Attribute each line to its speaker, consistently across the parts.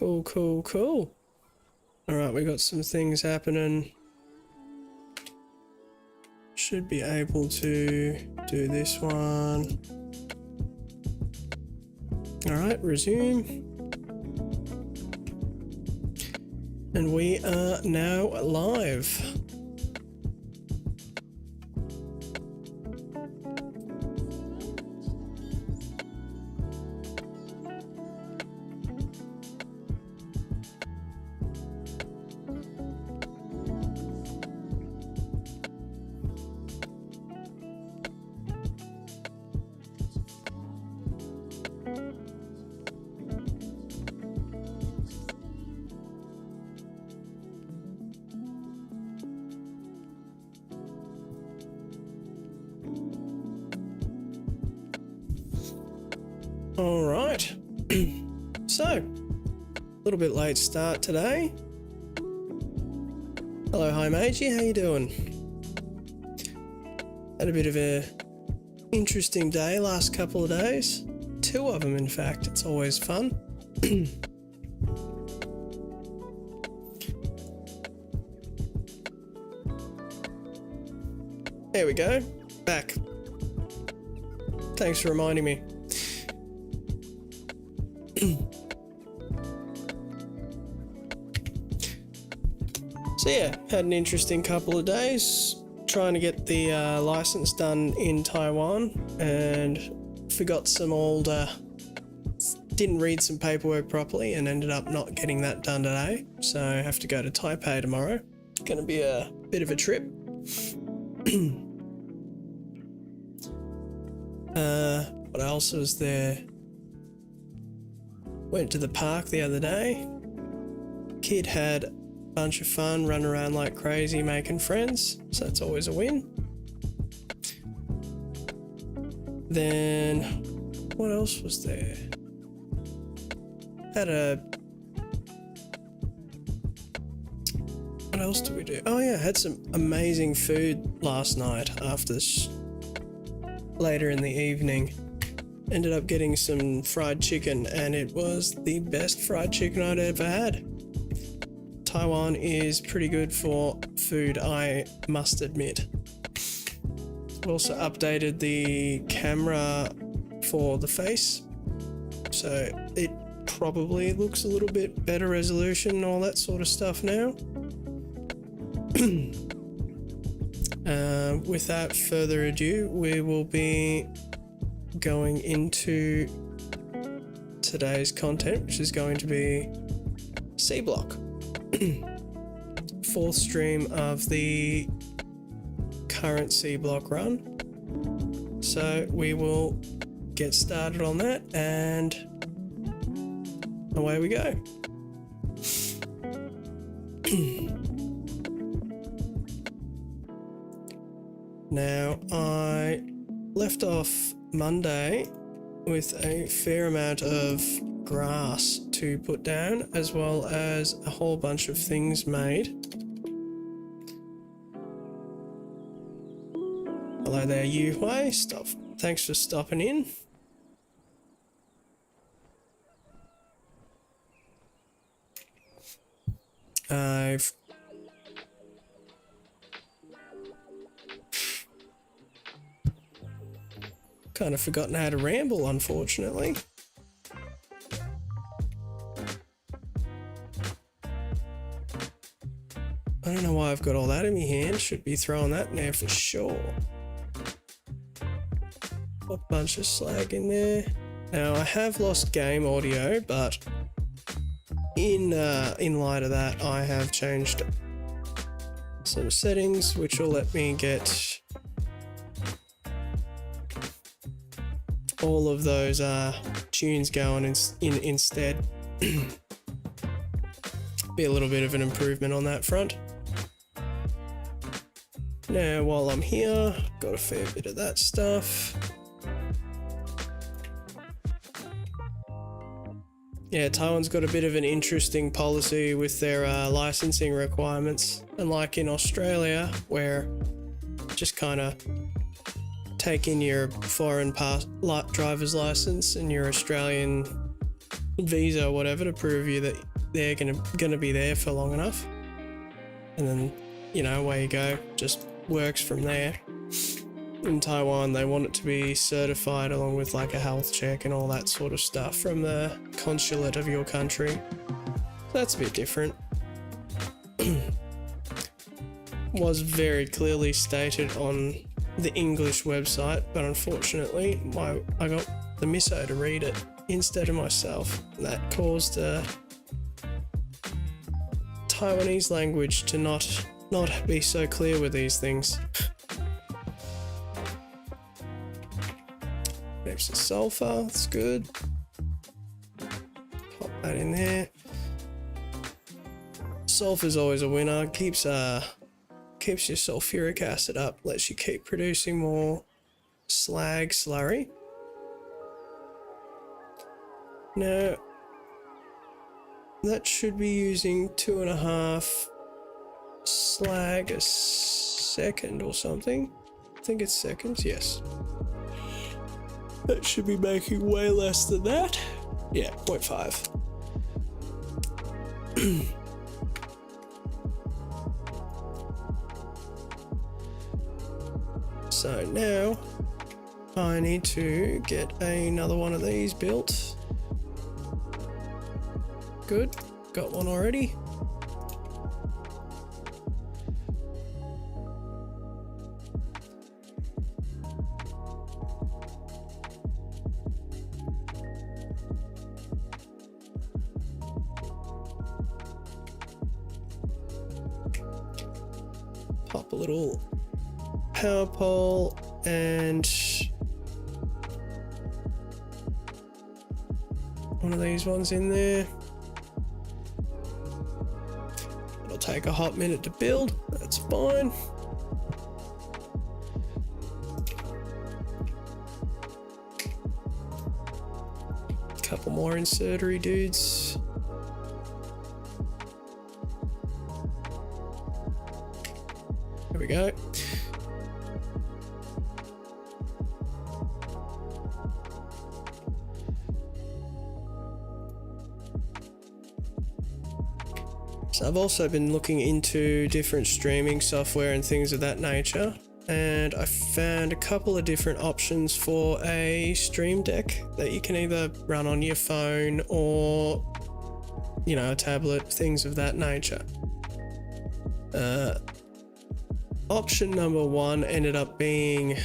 Speaker 1: Cool, cool, cool. Alright, we got some things happening. Should be able to do this one. Alright, resume. And we are now live. All right. So, a little bit late start today. Hello, hi Meiji, how you doing? Had a bit of a interesting day last couple of days. 2 of them, in fact. It's always fun. There we go. Back. Thanks for reminding me. So yeah, had an interesting couple of days trying to get the license done in Taiwan, and forgot some old didn't read some paperwork properly and ended up not getting that done today, so I have to go to Taipei tomorrow. It's gonna be a bit of a trip. What else was there? Went to the park the other day. Kid had a bunch of fun, running around like crazy, making friends, so that's always a win. Then, what else was there? What else did we do? Oh yeah, had some amazing food last night later in the evening. Ended up getting some fried chicken, and it was the best fried chicken I'd ever had. Taiwan is pretty good for food, I must admit. Also updated the camera for the face, so it probably looks a little bit better resolution and all that sort of stuff now. Without further ado, we will be going into today's content, which is going to be C block. 4th stream of the current C block run. So we will get started on that, and away we go. Now, I left off Monday with a fair amount of grass to put down, as well as a whole bunch of things made. Hello there, Yu Hui. Thanks for stopping in. I've kind of forgotten how to ramble, unfortunately. I don't know why I've got all that in my hand. Should be throwing that in there for sure. A bunch of slag in there. Now, I have lost game audio, but in light of that, I have changed some settings, which will let me get all of those tunes going instead. Be a little bit of an improvement on that front. Now, while I'm here, got a fair bit of that stuff. Yeah, Taiwan's got a bit of an interesting policy with their licensing requirements, unlike in Australia, where just kind of take in your foreign driver's license and your Australian visa or whatever to prove you that they're gonna be there for long enough. And then, you know, away you go, just works from there. In Taiwan, they want it to be certified along with like a health check and all that sort of stuff from the consulate of your country. That's a bit different. Was very clearly stated on the English website, but unfortunately I got the misso to read it instead of myself. That caused Taiwanese language to not be so clear with these things. There's the sulfur, that's good. Pop that in there. Sulfur's always a winner. Keeps your sulfuric acid up, lets you keep producing more slag slurry. Now, that should be using 2.5 slag a second or something. I think it's seconds, yes. That should be making way less than that. Yeah, 0.5. So now I need to get another one of these built. Good, got one already. Pop a little power pole and one of these ones in there. It'll take a hot minute to build, that's fine. Couple more insertery dudes. There we go. So I've also been looking into different streaming software and things of that nature, and I found a couple of different options for a stream deck that you can either run on your phone or, you know, a tablet, things of that nature. Option number one ended up being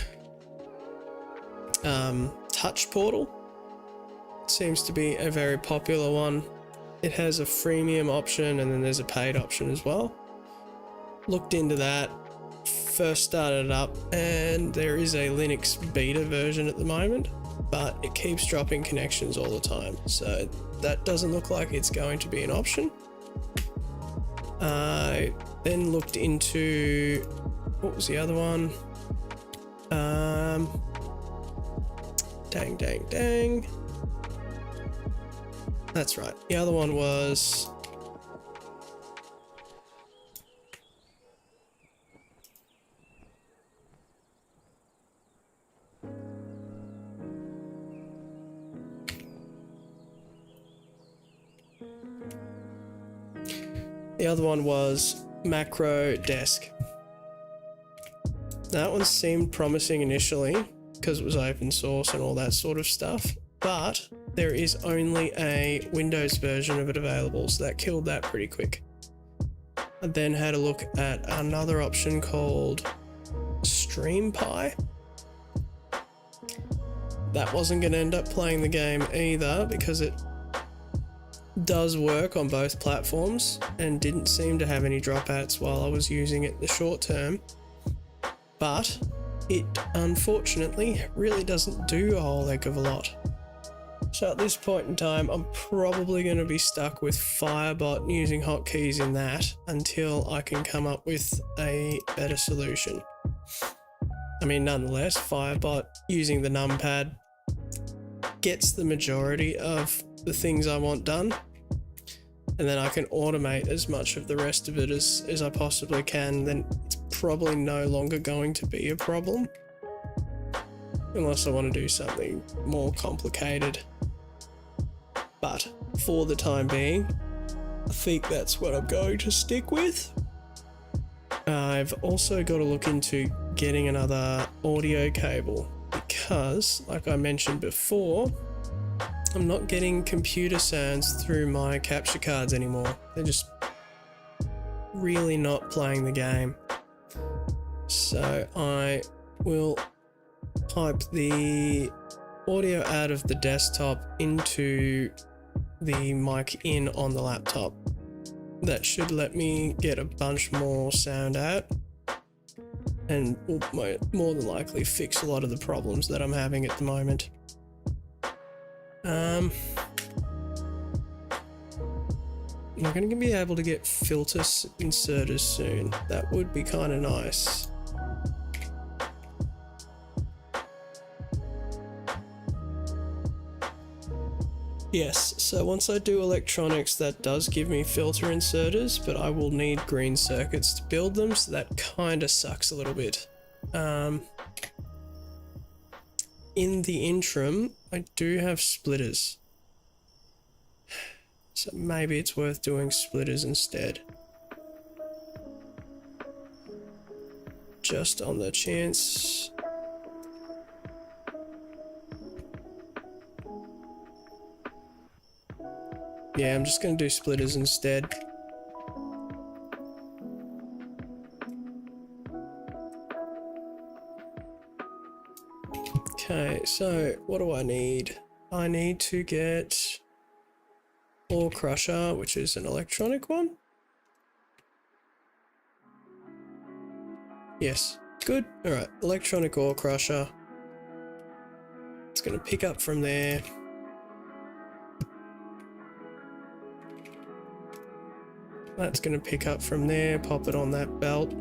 Speaker 1: Touch Portal. Seems to be a very popular one. It has a freemium option and then there's a paid option as well. Looked into that, first started it up, and there is a Linux beta version at the moment, but it keeps dropping connections all the time, so that doesn't look like it's going to be an option. I then looked into, what was the other one? Dang. That's right. The other one was Macro Desk. That one seemed promising initially because it was open source and all that sort of stuff, but there is only a Windows version of it available, so that killed that pretty quick. I then had a look at another option called StreamPie. That wasn't going to end up playing the game either because it does work on both platforms and didn't seem to have any dropouts while I was using it in the short term. But it unfortunately really doesn't do a whole heck of a lot. So at this point in time, I'm probably going to be stuck with Firebot using hotkeys in that until I can come up with a better solution. I mean, nonetheless, Firebot using the numpad gets the majority of the things I want done, and then I can automate as much of the rest of it as I possibly can. Then it's probably no longer going to be a problem, unless I want to do something more complicated. But for the time being, I think that's what I'm going to stick with. I've also got to look into getting another audio cable because, like I mentioned before, I'm not getting computer sounds through my capture cards anymore. They're just really not playing the game. So I will pipe the audio out of the desktop into the mic in on the laptop. That should let me get a bunch more sound out and will more than likely fix a lot of the problems that I'm having at the moment. I'm going to be able to get filter inserters soon. That would be kind of nice. Yes, so once I do electronics, that does give me filter inserters, but I will need green circuits to build them, so that kind of sucks a little bit. In the interim, I do have splitters. So maybe it's worth doing splitters instead. Just on the chance. Yeah, I'm just going to do splitters instead. Okay, so what do I need? I need to get ore crusher, which is an electronic one. Yes, good. All right, electronic ore crusher. It's going to pick up from there. That's going to pick up from there, pop it on that belt.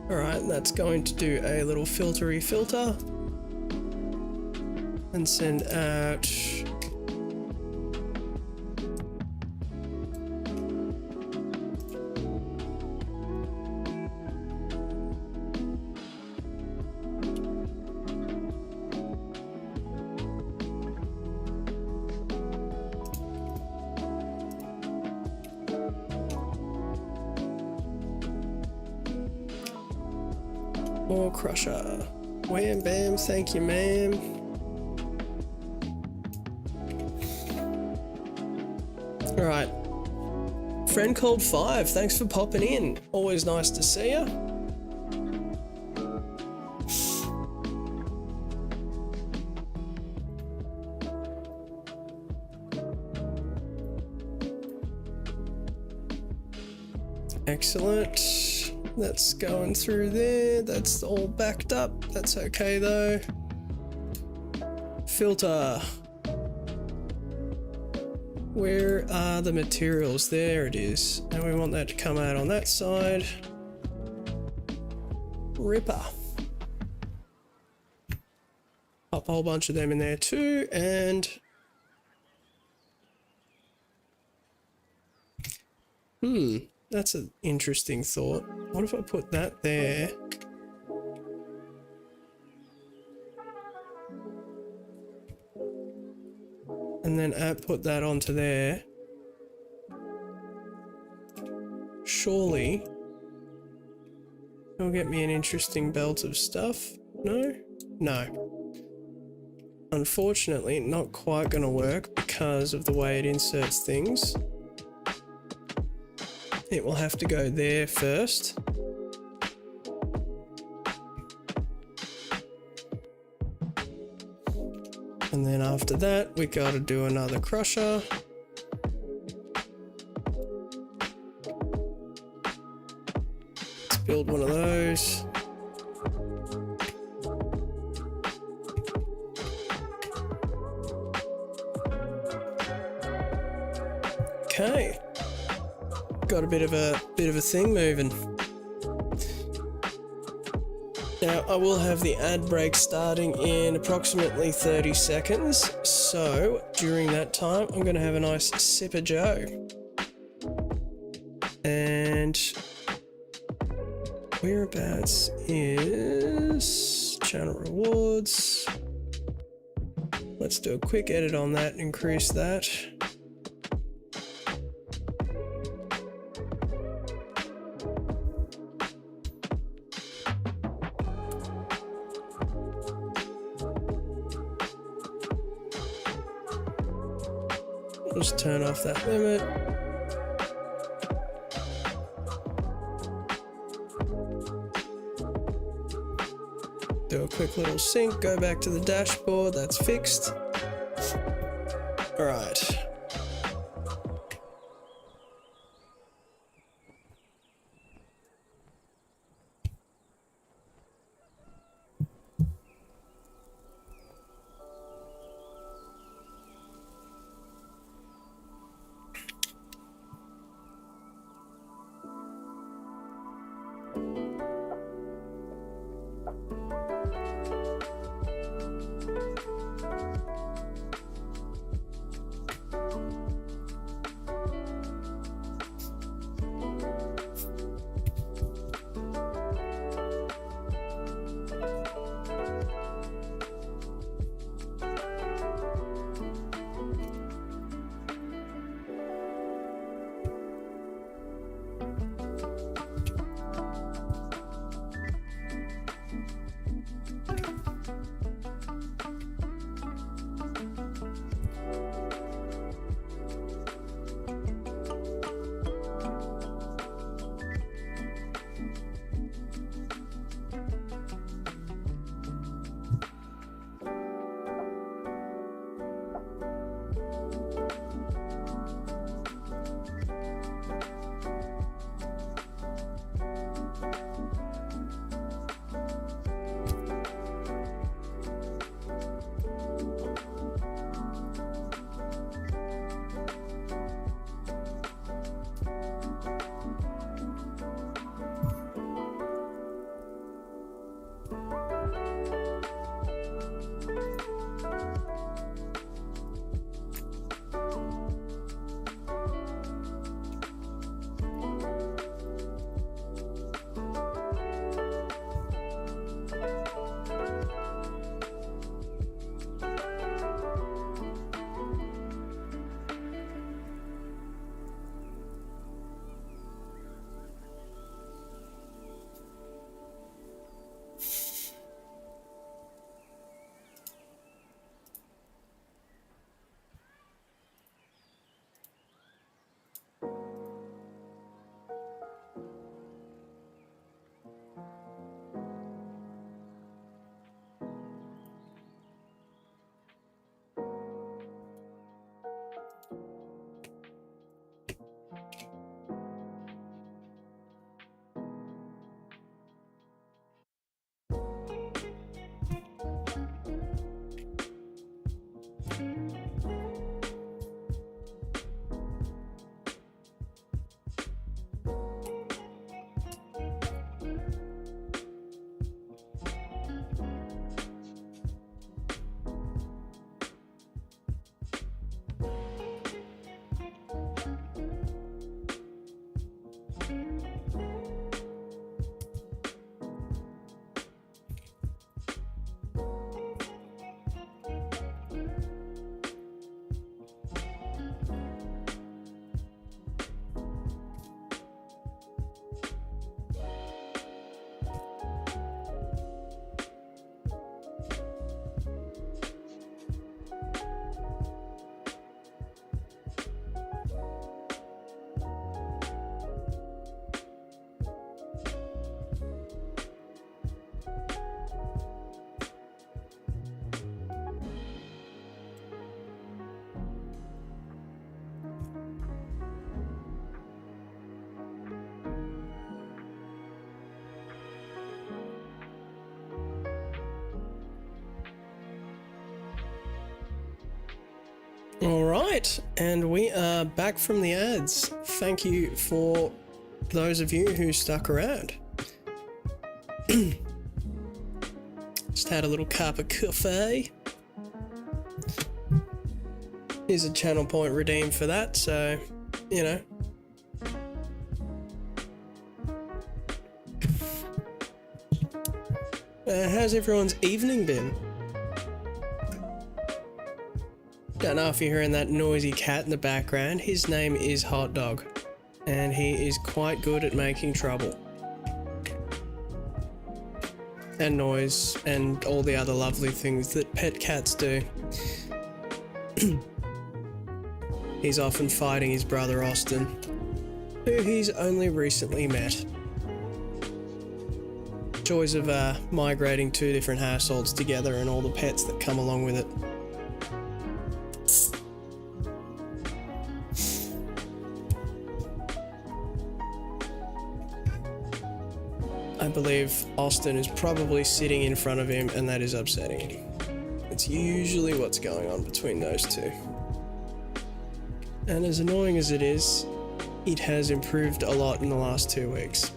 Speaker 1: Alright, that's going to do a little filtery filter and send out ore crusher. Wham bam, thank you ma'am. Alright. Friend called 5, thanks for popping in. Always nice to see ya. Excellent. That's going through there. That's all backed up. That's okay though. Filter. Where are the materials? There it is. And we want that to come out on that side. Ripper. Pop a whole bunch of them in there too, and that's an interesting thought. What if I put that there? And then put that onto there. Surely it'll get me an interesting belt of stuff. No? No. Unfortunately, not quite going to work because of the way it inserts things. It will have to go there first. And then after that, we got to do another crusher. Let's build one of those. Okay. Got a bit of a thing moving. Now I will have the ad break starting in approximately 30 seconds, so during that time I'm going to have a nice sip of Joe. And whereabouts is channel rewards? Let's do a quick edit on that, increase that. Just turn off that limit. Do a quick little sync, go back to the dashboard, that's fixed. All right. All right, and we are back from the ads. Thank you for those of you who stuck around. Just had a little cup of coffee. Here's a channel point redeemed for that, so, you know. How's everyone's evening been? Don't know if you're hearing that noisy cat in the background. His name is Hot Dog, and he is quite good at making trouble. And noise, and all the other lovely things that pet cats do. He's often fighting his brother Austin, who he's only recently met. Joys of migrating two different households together and all the pets that come along with it. I believe Austin is probably sitting in front of him, and that is upsetting him. It's usually what's going on between those two. And as annoying as it is, it has improved a lot in the last 2 weeks.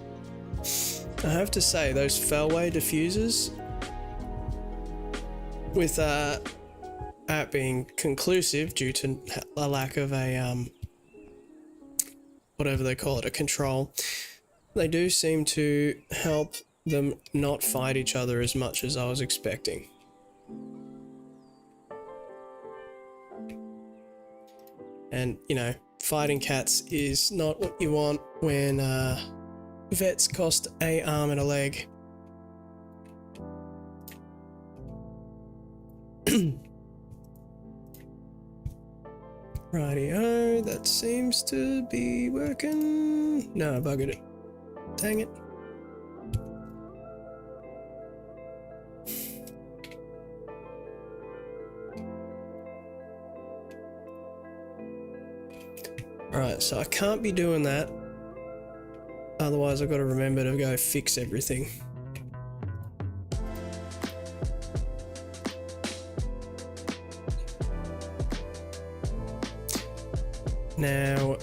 Speaker 1: I have to say, those Fellway diffusers, with that being conclusive due to a lack of a whatever they call it, a control, they do seem to help them not fight each other as much as I was expecting. And, you know, fighting cats is not what you want when vets cost an arm and a leg. Rightio, that seems to be working. No, I buggered it. Dang it. Alright, so I can't be doing that. Otherwise I've got to remember to go fix everything. Now,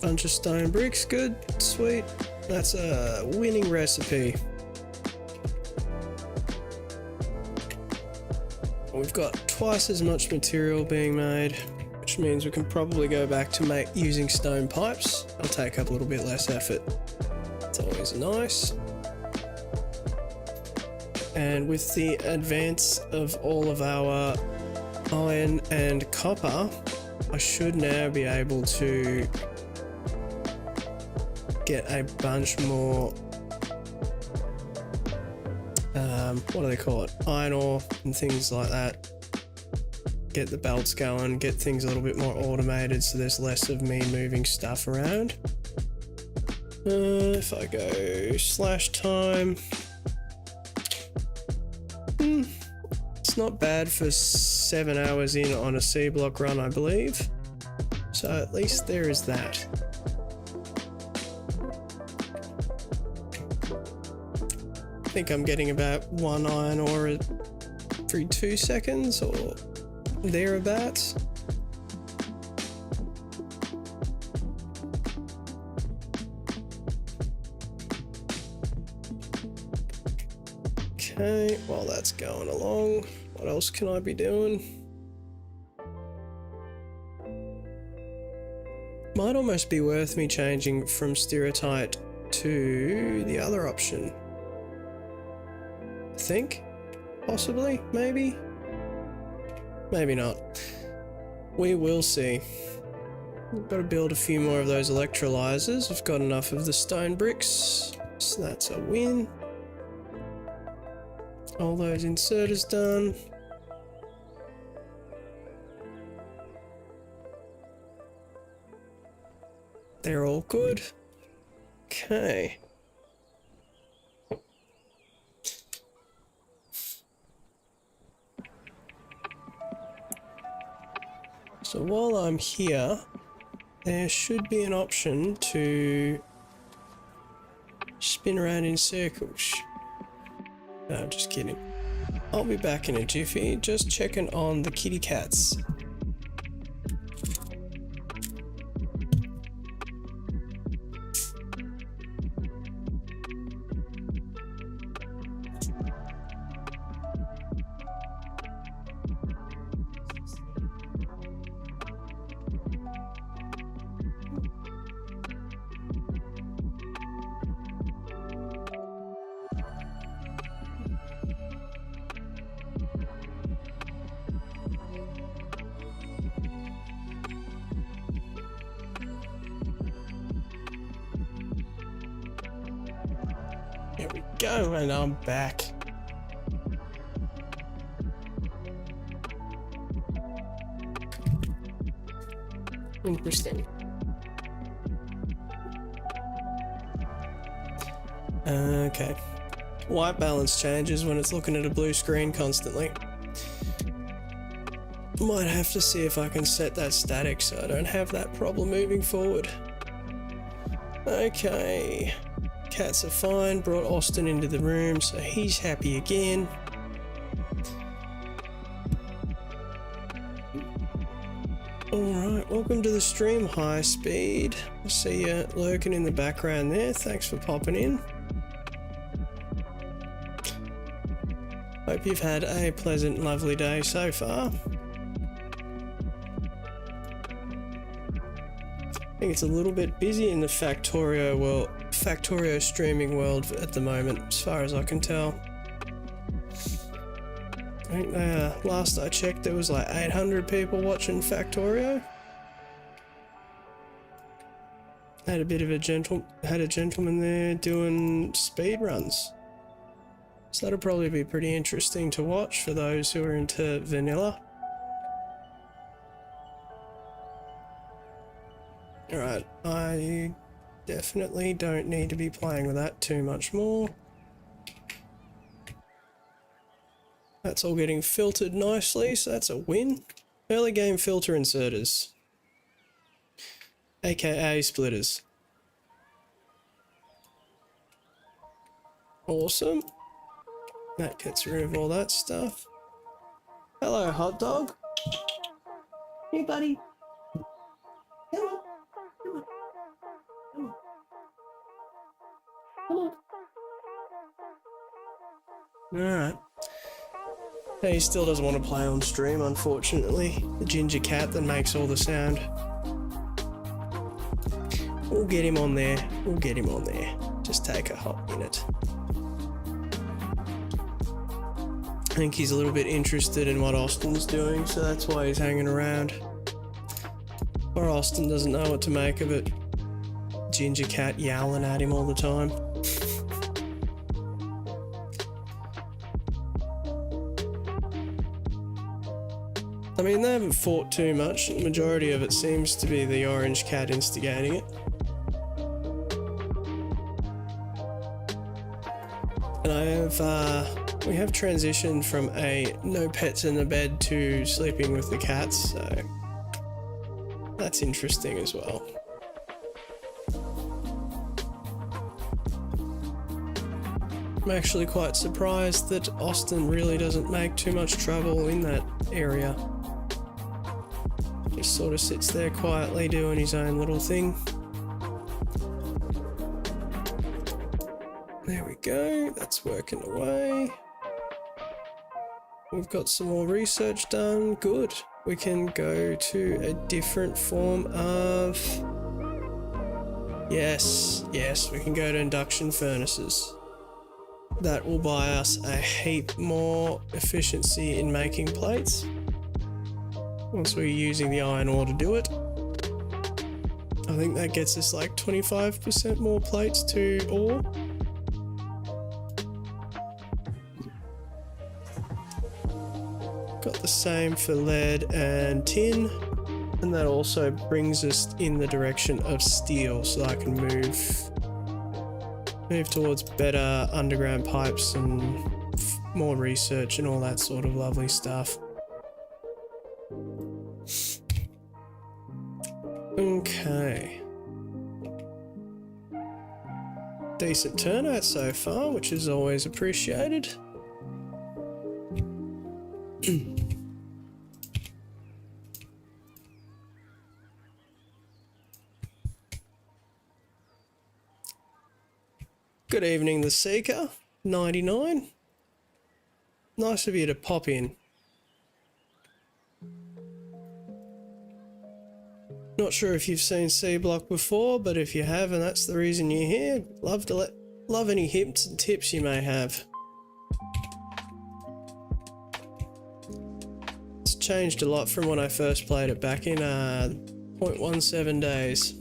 Speaker 1: bunch of stone bricks, good, sweet. That's a winning recipe. We've got twice as much material being made, which means we can probably go back to using stone pipes. It'll take up a little bit less effort. It's always nice. And with the advance of all of our iron and copper, I should now be able to get a bunch more, what do they call it? Iron ore and things like that. Get the belts going, get things a little bit more automated so there's less of me moving stuff around. If I go slash time, it's not bad for 7 hours in on a C block run, I believe. So at least there is that. I think I'm getting about 1 iron ore every 2 seconds or thereabouts. Okay, while that's going along, what else can I be doing? Might almost be worth me changing from stereotype to the other option. I think, possibly, maybe not. We will see. We've got to build a few more of those electrolyzers. We've got enough of the stone bricks, so that's a win. All those inserters done. They're all good. Okay. So while I'm here, there should be an option to spin around in circles. No, I'm just kidding. I'll be back in a jiffy, just checking on the kitty cats. go, and I'm back. Interesting. Okay. White balance changes when it's looking at a blue screen constantly. Might have to see if I can set that static so I don't have that problem moving forward. Okay. Cats are fine. Brought Austin into the room, so he's happy again. Alright, welcome to the stream, High Speed. I see you lurking in the background there. Thanks for popping in. Hope you've had a pleasant, lovely day so far. I think it's a little bit busy in the Factorio streaming world at the moment, as far as I can tell. I think last I checked there was like 800 people watching Factorio. Had a gentleman there doing speed runs. So that'll probably be pretty interesting to watch for those who are into vanilla. Alright, I definitely don't need to be playing with that too much more. That's all getting filtered nicely, so that's a win. Early game filter inserters, aka splitters. Awesome. That gets rid of all that stuff. Hello, hot dog. Hey, buddy. Come on. Come on. Come on. Come on. Alright. He still doesn't want to play on stream, unfortunately. The ginger cat that makes all the sound. We'll get him on there. We'll get him on there. Just take a hot minute. I think he's a little bit interested in what Austin's doing, so that's why he's hanging around. Or Austin doesn't know what to make of it. Ginger cat yowling at him all the time. I mean, they haven't fought too much. The majority of it seems to be the orange cat instigating it. And we have transitioned from a no pets in the bed to sleeping with the cats, so that's interesting as well. I'm actually quite surprised that Austin really doesn't make too much trouble in that area. Just sort of sits there quietly doing his own little thing. There we go, that's working away. We've got some more research done, good. We can go to a different form of... Yes, we can go to induction furnaces. That will buy us a heap more efficiency in making plates. Once we're using the iron ore to do it. I think that gets us like 25% more plates to ore. Got the same for lead and tin. And that also brings us in the direction of steel, so I can move towards better underground pipes and more research and all that sort of lovely stuff. Okay. Decent turnout so far, which is always appreciated. Good evening, The Seeker, 99. Nice of you to pop in. Not sure if you've seen C Block before, but if you have and that's the reason you're here, love any hints and tips you may have. It's changed a lot from when I first played it back in 0.17 days.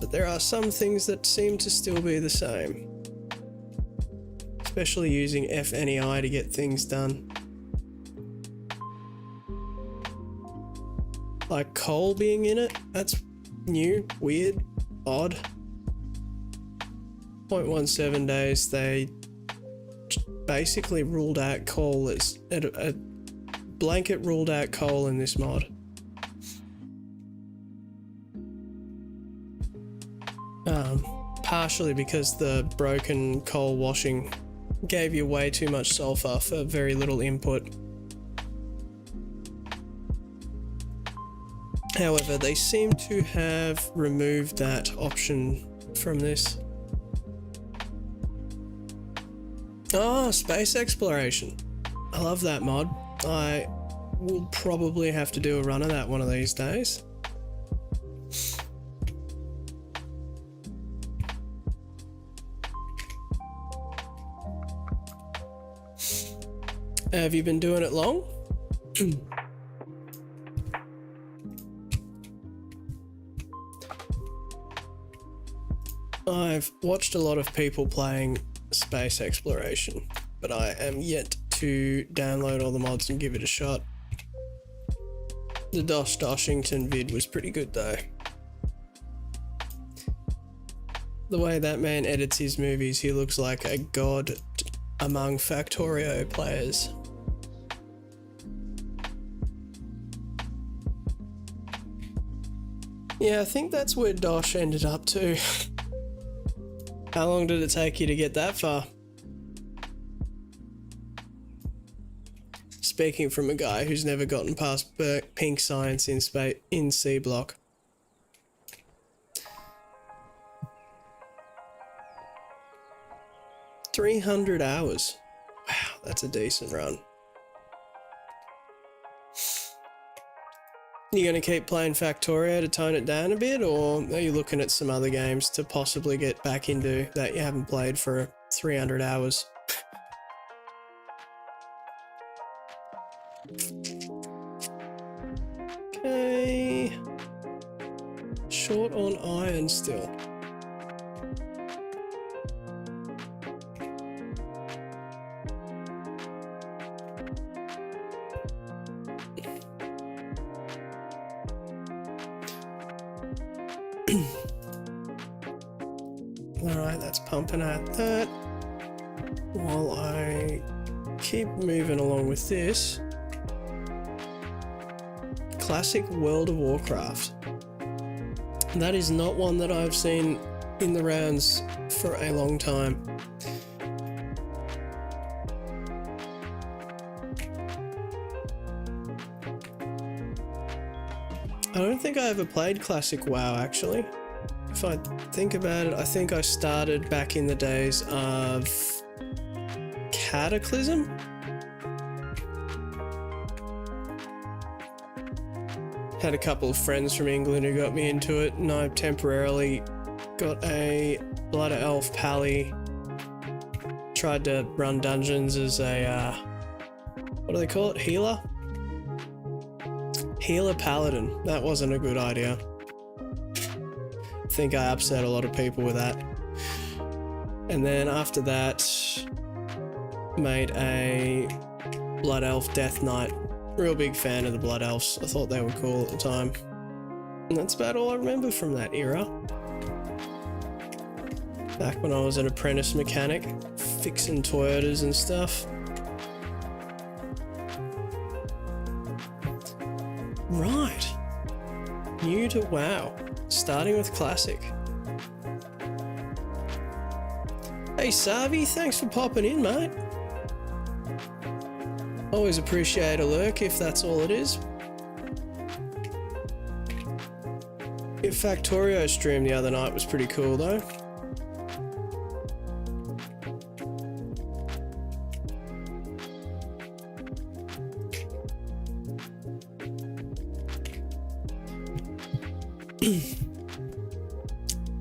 Speaker 1: But there are some things that seem to still be the same. Especially using FNEI to get things done. Like coal being in it, that's new, weird, odd. 0.17 days, they basically ruled out coal as a blanket ruled out coal in this mod. Partially because the broken coal washing gave you way too much sulfur for very little input. However, they seem to have removed that option from this. Oh, space exploration. I love that mod. I will probably have to do a run of that one of these days. Have you been doing it long? I've watched a lot of people playing space exploration, but I am yet to download all the mods and give it a shot. The Dosh Doshington vid was pretty good though. The way that man edits his movies, he looks like a god among Factorio players. Yeah, I think that's where Dosh ended up too. How long did it take you to get that far? Speaking from a guy who's never gotten past pink science in C block. $300 hours. Wow, that's a decent run. You gonna keep playing Factorio to tone it down a bit, or are you looking at some other games to possibly get back into that you haven't played for 300 hours? Okay. Short on iron still. Alright, that's pumping at that. While I keep moving along with this. Classic World of Warcraft. That is not one that I've seen in the rounds for a long time. I don't think I ever played Classic WoW actually. If I think about it, I think I started back in the days of Cataclysm. Had a couple of friends from England who got me into it, and I temporarily got a Blood Elf Pally. Tried to run dungeons as a, what do they call it? Healer? Healer Paladin. That wasn't a good idea. I think I upset a lot of people with that. And then after that, made a Blood Elf Death Knight. Real big fan of the Blood Elves. I thought they were cool at the time. And that's about all I remember from that era. Back when I was an apprentice mechanic, fixing Toyotas and stuff. Right. New to WoW. Starting with Classic. Hey Savi, thanks for popping in, mate. Always appreciate a lurk if that's all it is. Your Factorio stream the other night was pretty cool though.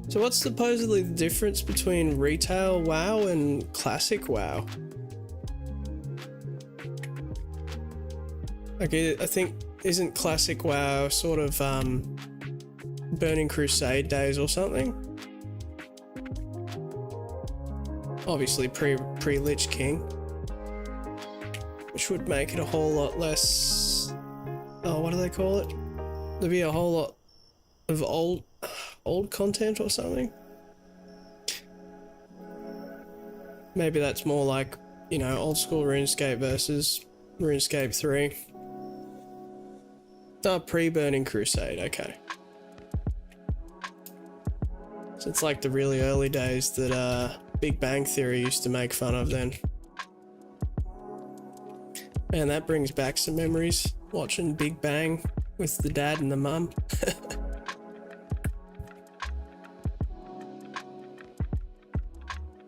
Speaker 1: So what's supposedly the difference between retail WoW and classic WoW? Okay, I think, isn't classic WoW sort of Burning Crusade days or something. Obviously pre-Lich King, which would make it a whole lot less, oh, what do they call it? There'd be a whole lot of old content or something. Maybe that's more like, you know, old school RuneScape versus RuneScape 3. Oh, pre-Burning Crusade, okay. So it's like the really early days that Big Bang Theory used to make fun of then. Man, that brings back some memories, watching Big Bang with the dad and the mum.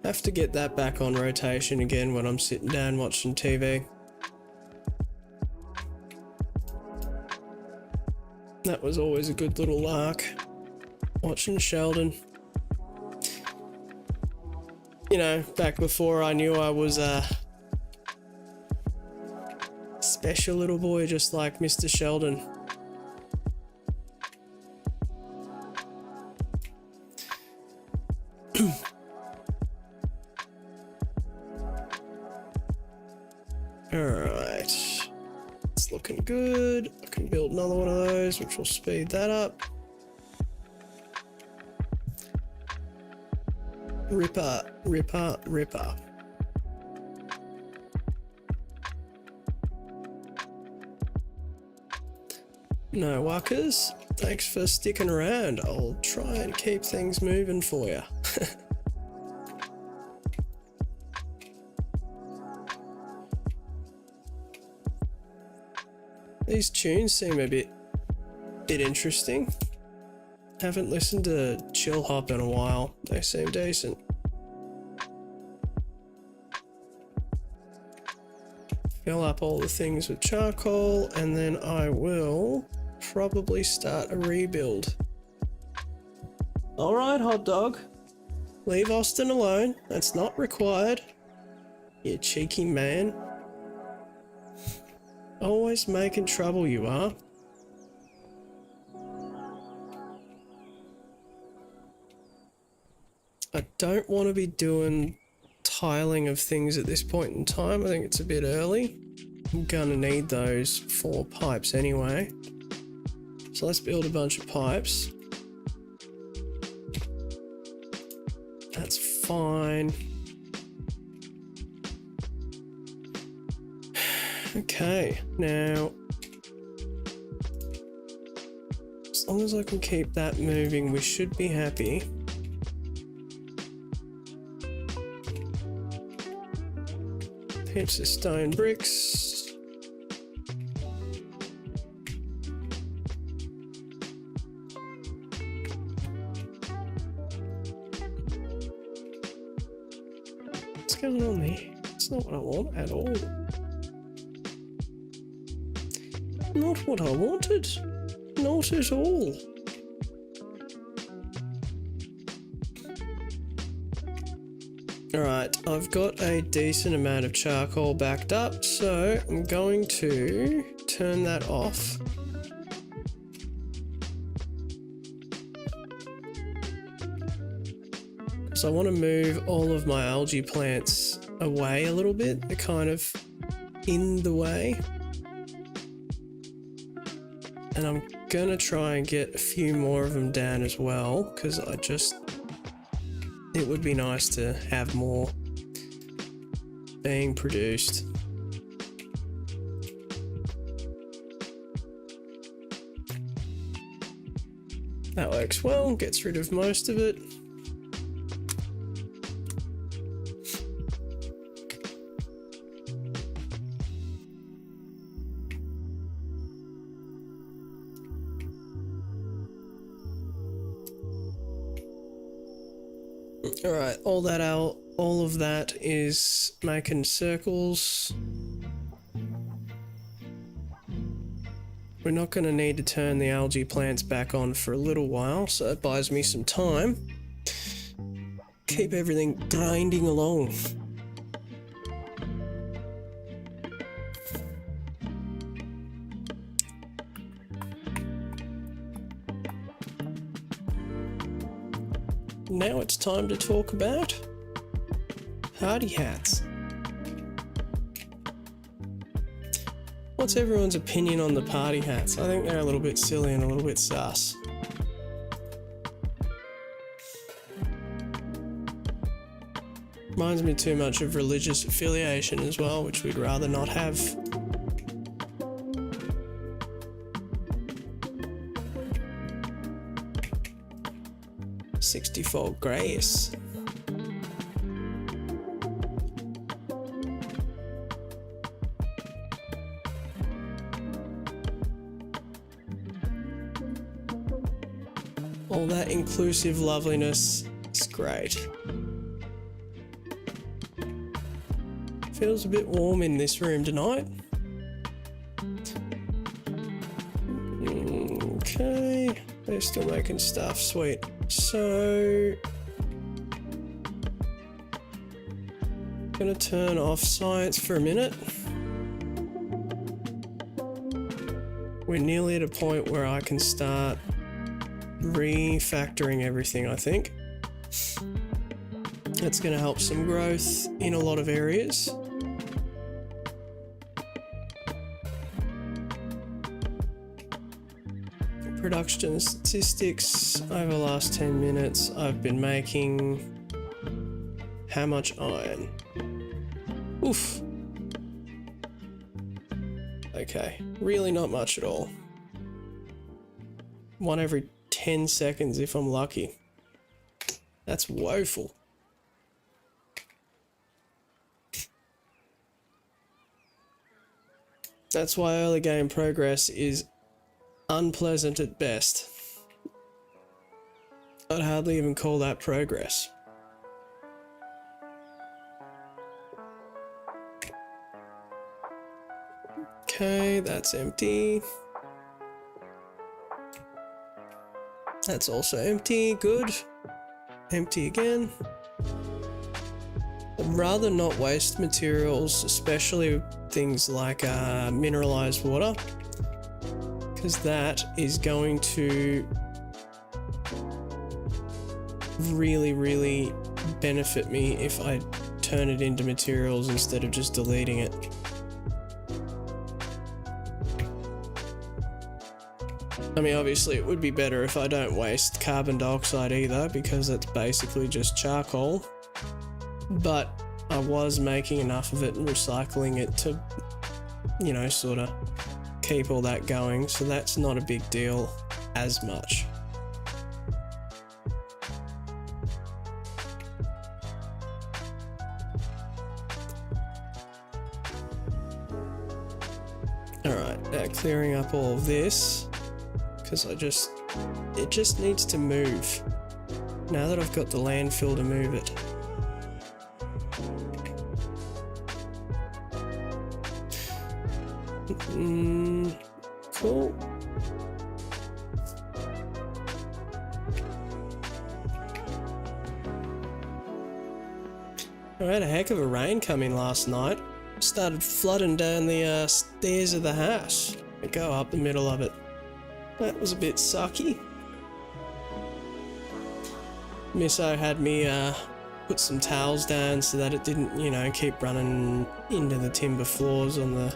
Speaker 1: Have to get that back on rotation again when I'm sitting down watching TV. That was always a good little lark, watching Sheldon. You know, back before I knew I was a special little boy just like Mr. Sheldon. Alright, it's looking good. I can build another one of those, which will speed that up. Ripper, ripper, ripper. No wuckers, thanks for sticking around. I'll try and keep things moving for you. These tunes seem a bit interesting. Haven't listened to Chill Hop in a while. They seem decent. Fill up all the things with charcoal, and then I will probably start a rebuild. Alright, hot dog. Leave Austin alone. That's not required. You cheeky man. Always making trouble, you are. I don't want to be doing tiling of things at this point in time. I think it's a bit early. I'm gonna need those 4 pipes anyway. So let's build a bunch of pipes. That's fine. Okay, now, as long as I can keep that moving, we should be happy. Here's the stone bricks. What's going on there? It's not what I want at all. Not what I wanted. Not at all. Alright, I've got a decent amount of charcoal backed up, so I'm going to turn that off. So I want to move all of my algae plants away a little bit. They're kind of in the way. And I'm going to try and get a few more of them down as well, because it would be nice to have more being produced. That works well, gets rid of most of it. Alright, all of that is making circles. We're not going to need to turn the algae plants back on for a little while, so it buys me some time. Keep everything grinding along. now it's time to talk about party hats. What's everyone's opinion on the party hats? I think they're a little bit silly and a little bit sus. Reminds me too much of religious affiliation as well, which we'd rather not have. "60-fold grace." All that inclusive loveliness is great. Feels a bit warm in this room tonight. Okay, they're still making stuff, sweet. So, gonna turn off science for a minute. We're nearly at a point where I can start refactoring everything, I think. That's gonna help some growth in a lot of areas. Production statistics over the last 10 minutes. I've been making how much iron? Oof. Okay, really not much at all. One every 10 seconds if I'm lucky. That's woeful. That's why early game progress is unpleasant at best. I'd hardly even call that progress. Okay, that's empty. That's also empty, good. Empty again. I'd rather not waste materials, especially things like mineralized water, because that is going to really benefit me if I turn it into materials instead of just deleting it. I mean, obviously it would be better if I don't waste carbon dioxide either, because that's basically just charcoal, but I was making enough of it and recycling it to, you know, sort of keep all that going, so that's not a big deal as much. Alright, now clearing up all of this, because it just needs to move. Now that I've got the landfill to move it. Cool. I had a heck of a rain come in last night. Started flooding down the stairs of the house. I go up the middle of it. That was a bit sucky. Misso had me put some towels down so that it didn't, you know, keep running into the timber floors on the...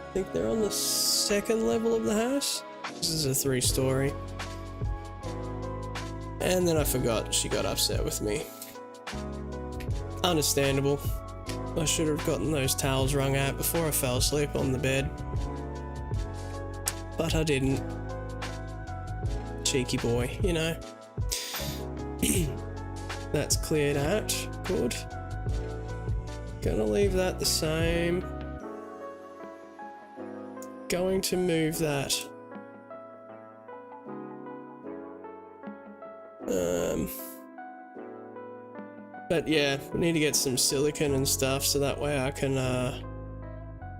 Speaker 1: I think they're on the second level of the house. This is a 3-story. And then I forgot, she got upset with me. Understandable. I should have gotten those towels wrung out before I fell asleep on the bed. But I didn't. Cheeky boy, you know. That's cleared out. Good. Gonna leave that the same. Going to move that. But yeah, we need to get some silicone and stuff so that way I can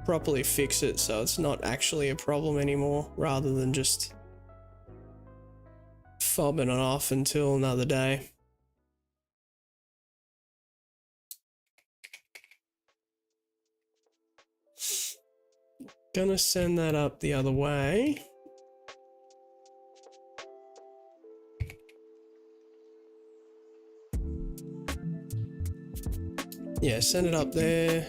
Speaker 1: properly fix it so it's not actually a problem anymore, rather than just fobbing it off until another day. Gonna send that up the other way. Yeah, send it up there.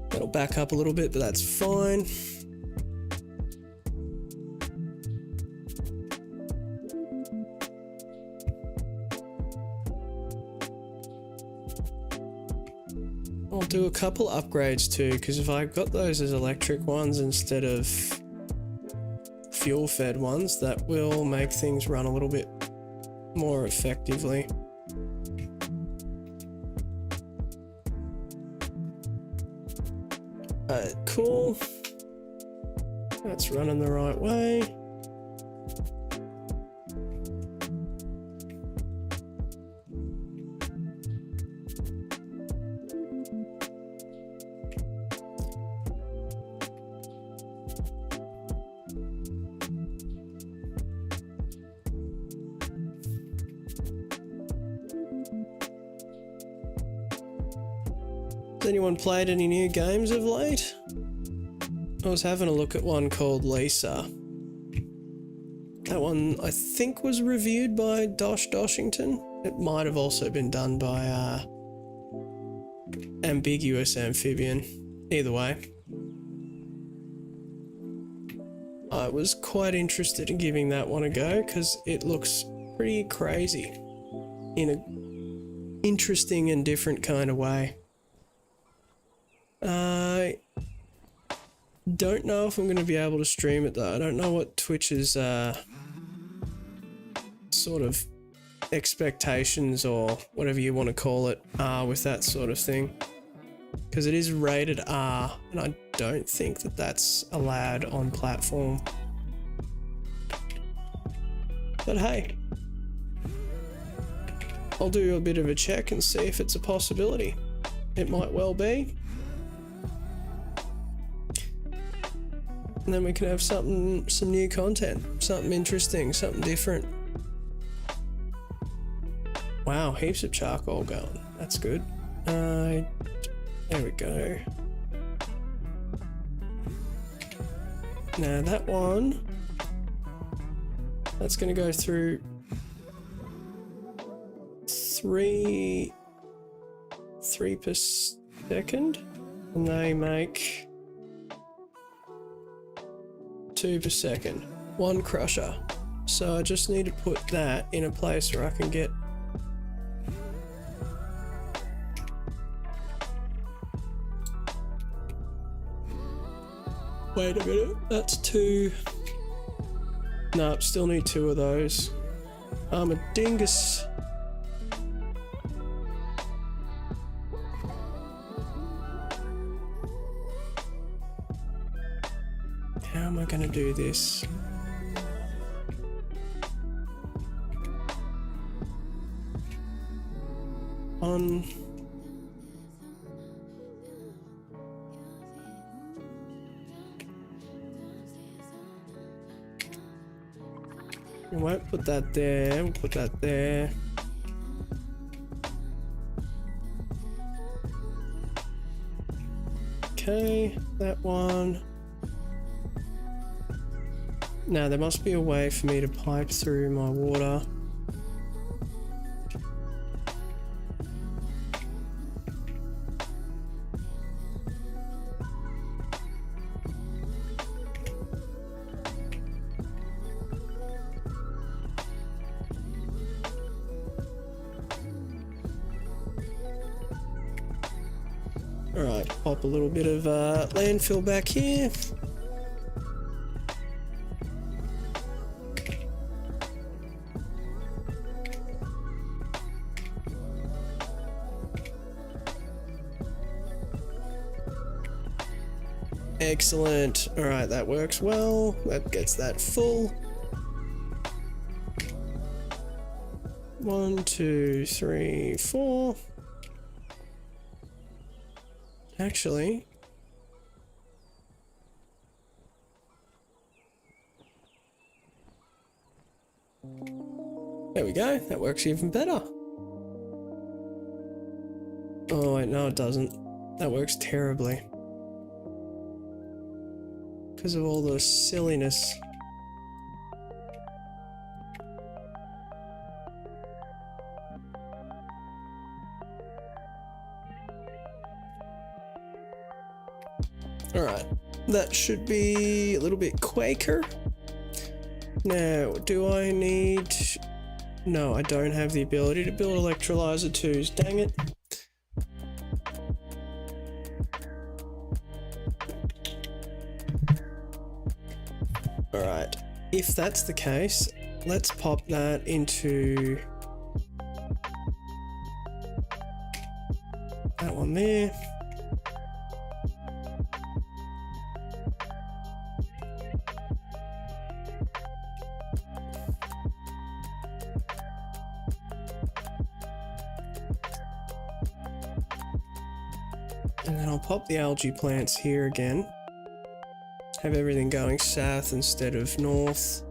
Speaker 1: That'll back up a little bit, but that's fine. I'll do a couple upgrades too, because if I got those as electric ones instead of fuel fed ones, that will make things run a little bit more effectively. Alright, cool. That's running the right way. Has anyone played any new games of late? I was having a look at one called Lisa. That one I think was reviewed by Doshington. It might have also been done by Ambiguous Amphibian. Either way. I was quite interested in giving that one a go because it looks pretty crazy in an interesting and different kind of way. I don't know if I'm going to be able to stream it though. I don't know what Twitch's sort of expectations or whatever you want to call it are with that sort of thing. Because it is rated R and I don't think that that's allowed on platform. But hey, I'll do a bit of a check and see if it's a possibility. It might well be. And then we can have some new content, something interesting, something different. Wow, heaps of charcoal going. That's good. There we go. Now that one, that's going to go through three per second, and they make 2 per second. One crusher. So I just need to put that in a place where I can get wait a minute, that's 2. No, still need 2 of those. I'm a dingus. How am I going to do this? On... We won't put that there, we'll put that there. Okay, that one. Now there must be a way for me to pipe through my water. Alright, pop a little bit of landfill back here. Excellent. Alright, that works well. That gets that full. 1, 2, 3, 4. Actually, there we go. That works even better. Oh wait, no it doesn't. That works terribly. Because of all the silliness. Alright, that should be a little bit quicker. Now, do I need... No, I don't have the ability to build electrolyzer 2s, dang it. Alright, if that's the case, let's pop that into that one there. And then I'll pop the algae plants here again. Have everything going south instead of north.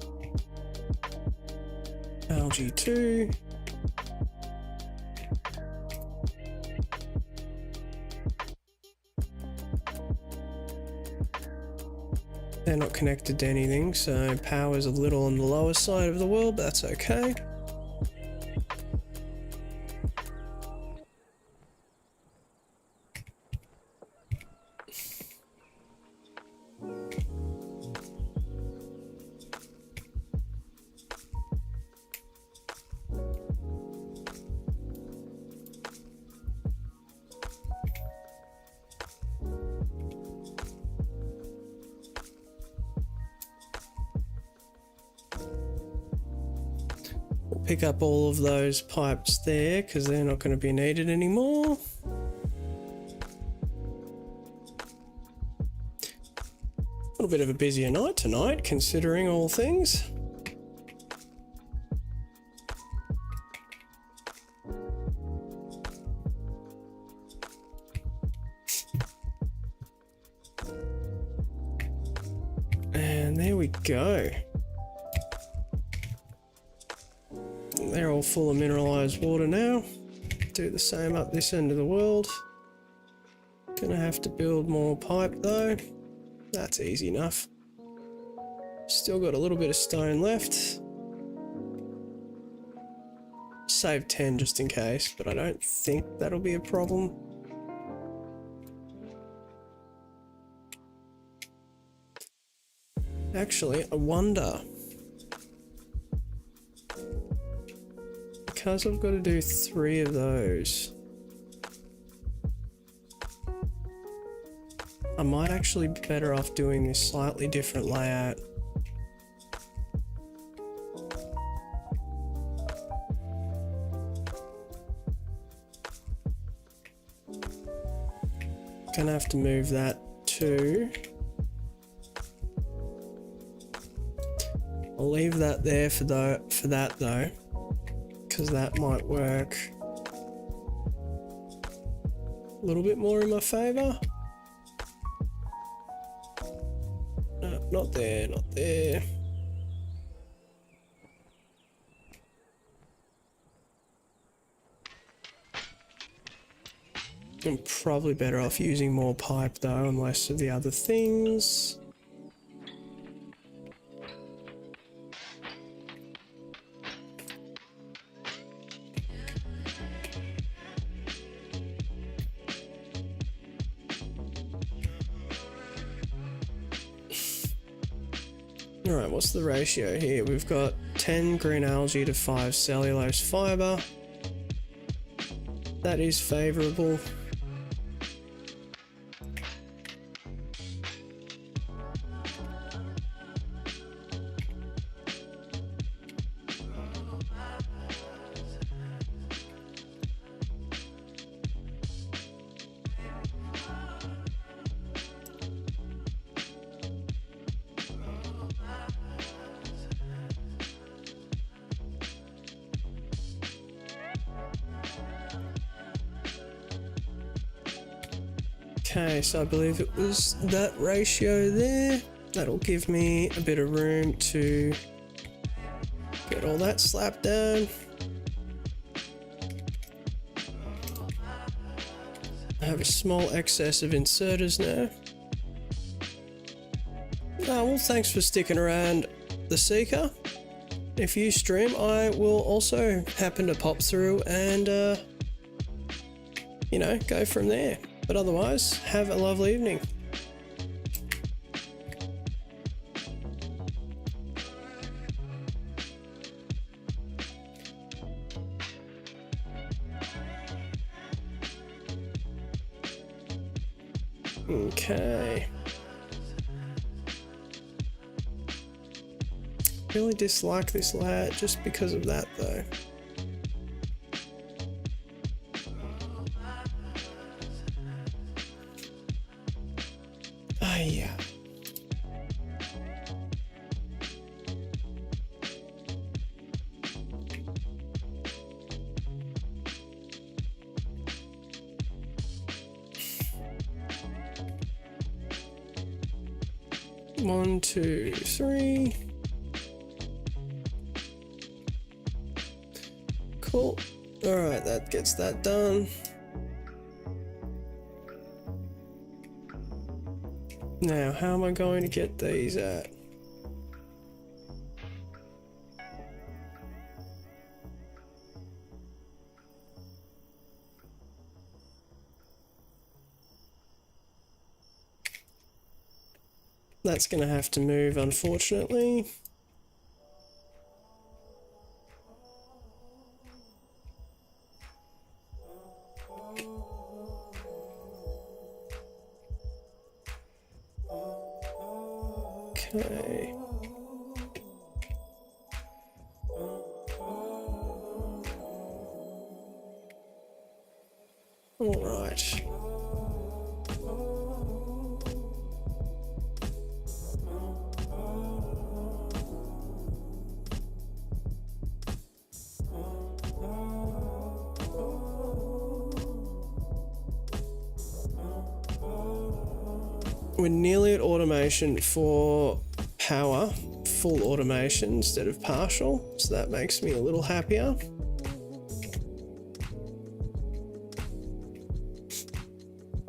Speaker 1: Algae 2. They're not connected to anything, so power's a little on the lower side of the world, but that's okay. Pick up all of those pipes there because they're not going to be needed anymore. A little bit of a busier night tonight, considering all things. And there we go. They're all full of mineralized water now. Do the same up this end of the world. Gonna have to build more pipe though. That's easy enough. Still got a little bit of stone left. Save 10 just in case, but I don't think that'll be a problem. Actually, I wonder... Because I've got to do 3 of those, I might actually be better off doing this slightly different layout. Gonna have to move that too. I'll leave that there for that though. Because that might work a little bit more in my favour. No, not there, not there. I'm probably better off using more pipe though and less of the other things. Alright, what's the ratio here? We've got 10 green algae to 5 cellulose fibre. That is favourable. Okay, so I believe it was that ratio there. That'll give me a bit of room to get all that slapped down. I have a small excess of inserters now. Oh, well, thanks for sticking around, the Seeker. If you stream, I will also happen to pop through and, you know, go from there. But otherwise, have a lovely evening. Okay. Really dislike this layout just because of that though. Ah, yeah. One, two, three. Cool. Alright, that gets that done. Now, how am I going to get these at? That's going to have to move, unfortunately. Okay. All right. We're nearly at automation for power, full automation instead of partial, so that makes me a little happier.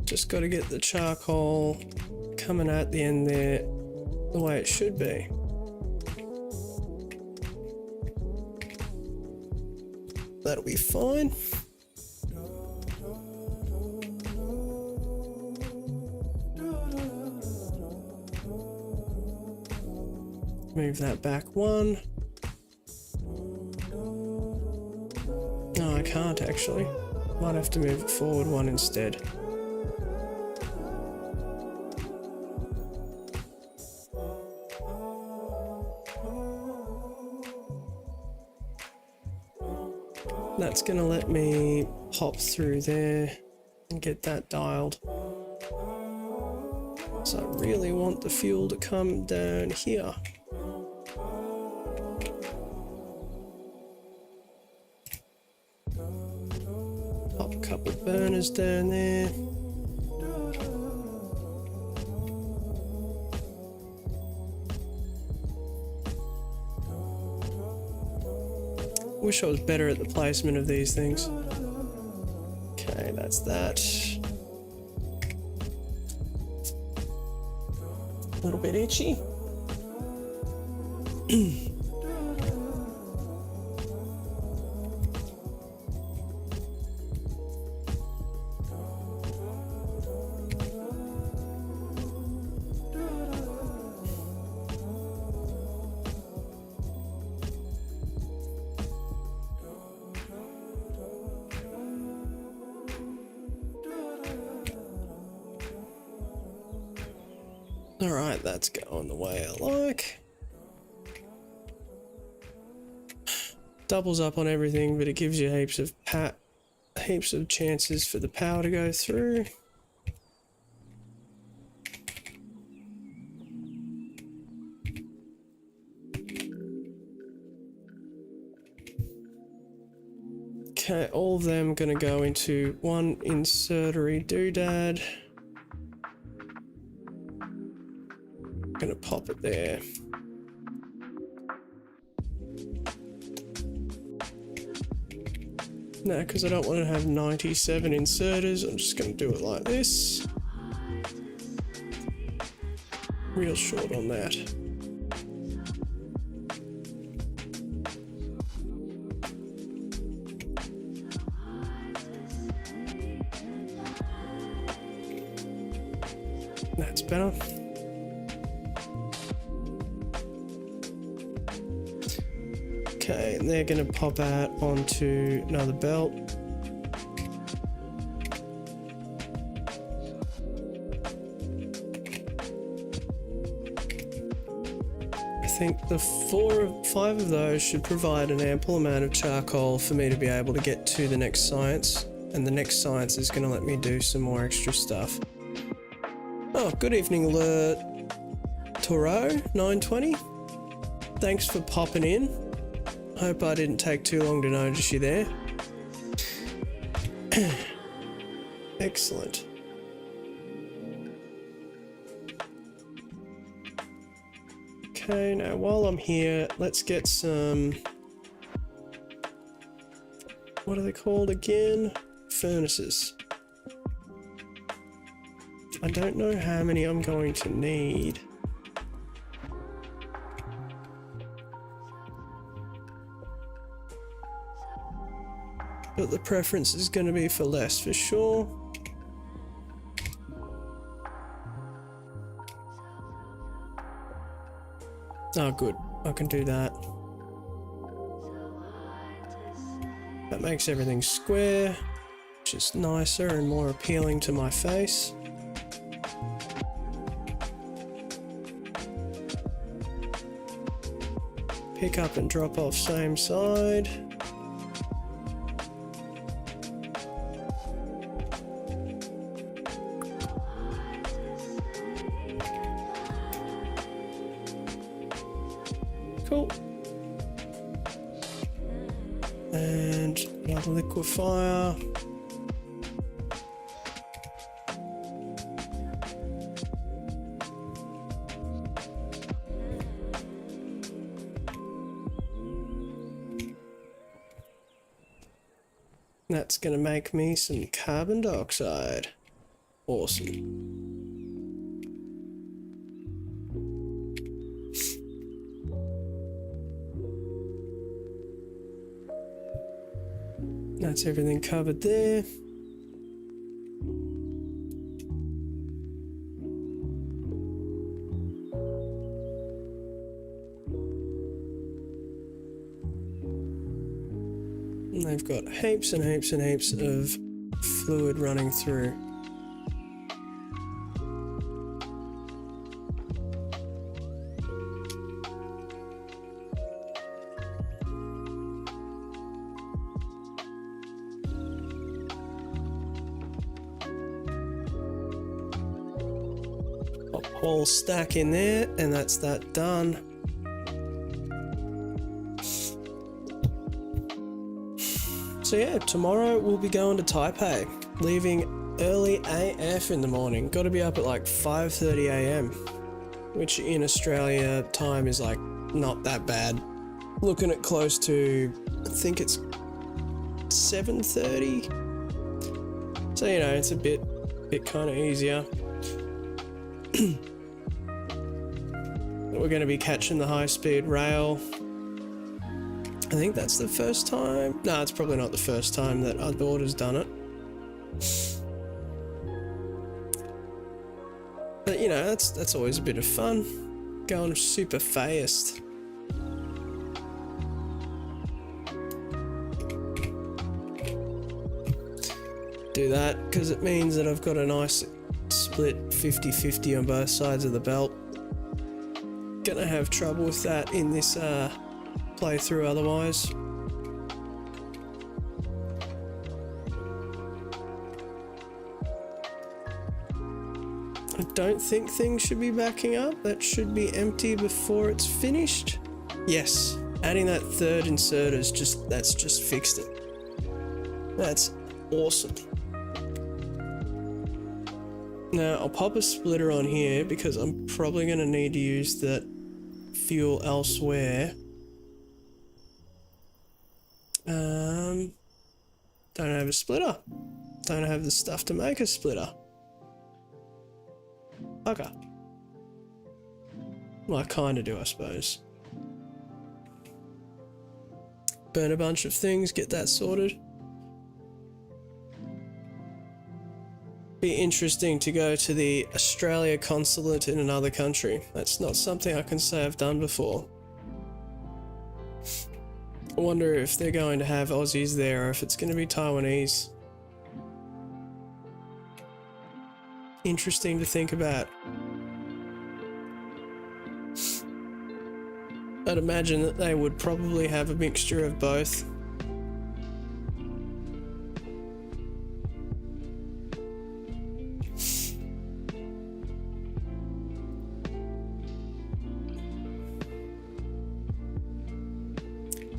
Speaker 1: Just got to get the charcoal coming at the end there the way it should be. That'll be fine. Move that back one. No, I can't actually. Might have to move it forward one instead. That's gonna let me pop through there and get that dialed. So I really want the fuel to come down here. Pop a couple of burners down there. Wish I was better at the placement of these things. Okay, that's that. A little bit itchy. Alright, that's going the way I like. Doubles up on everything, but it gives you heaps of chances for the power to go through. Okay, all of them gonna go into one insertory doodad. Gonna pop it there. No, because I don't want to have 97 inserters, I'm just gonna do it like this. Real short on that. That's better. Okay, and they're going to pop out onto another belt. think the 5 of those should provide an ample amount of charcoal for me to be able to get to the next science, and the next science is going to let me do some more extra stuff. Oh, good evening, Le Taureau 920. Thanks for popping in. Hope I didn't take too long to notice you there. Excellent. Okay, now while I'm here, let's get some... what are they called again? Furnaces. I don't know how many I'm going to need. But the preference is going to be for less for sure. Oh good, I can do that. That makes everything square, which is nicer and more appealing to my face. Pick up and drop off same side. Cool. And another liquefier. That's going to make me some carbon dioxide. Awesome. That's everything covered there. And they've got heaps and heaps and heaps of fluid running through. Pop a whole stack in there, and that's that done. So yeah, tomorrow we'll be going to Taipei, leaving early AF in the morning. Got to be up at like 5:30 AM, which in Australia time is like not that bad. Looking at close to, I think it's 7:30. So you know, it's a bit kind of easier. We're going to be catching the high-speed rail. I think that's the first time. No, it's probably not the first time that our daughter's done it. But you know, that's always a bit of fun. Going super fast. Do that because it means that I've got a nice split 50-50 on both sides of the belt. Gonna have trouble with that in this playthrough otherwise. I don't think things should be backing up. That should be empty before it's finished. Yes, adding that third insert is that's just fixed it. That's awesome. Now I'll pop a splitter on here because I'm probably going to need to use that fuel elsewhere. Don't have a splitter. Don't have the stuff to make a splitter. Okay. Well, I kinda do, I suppose. Burn a bunch of things, get that sorted. Be interesting to go to the Australia consulate in another country. That's not something I can say I've done before. I wonder if they're going to have Aussies there or if it's going to be Taiwanese. Interesting to think about. I'd imagine that they would probably have a mixture of both.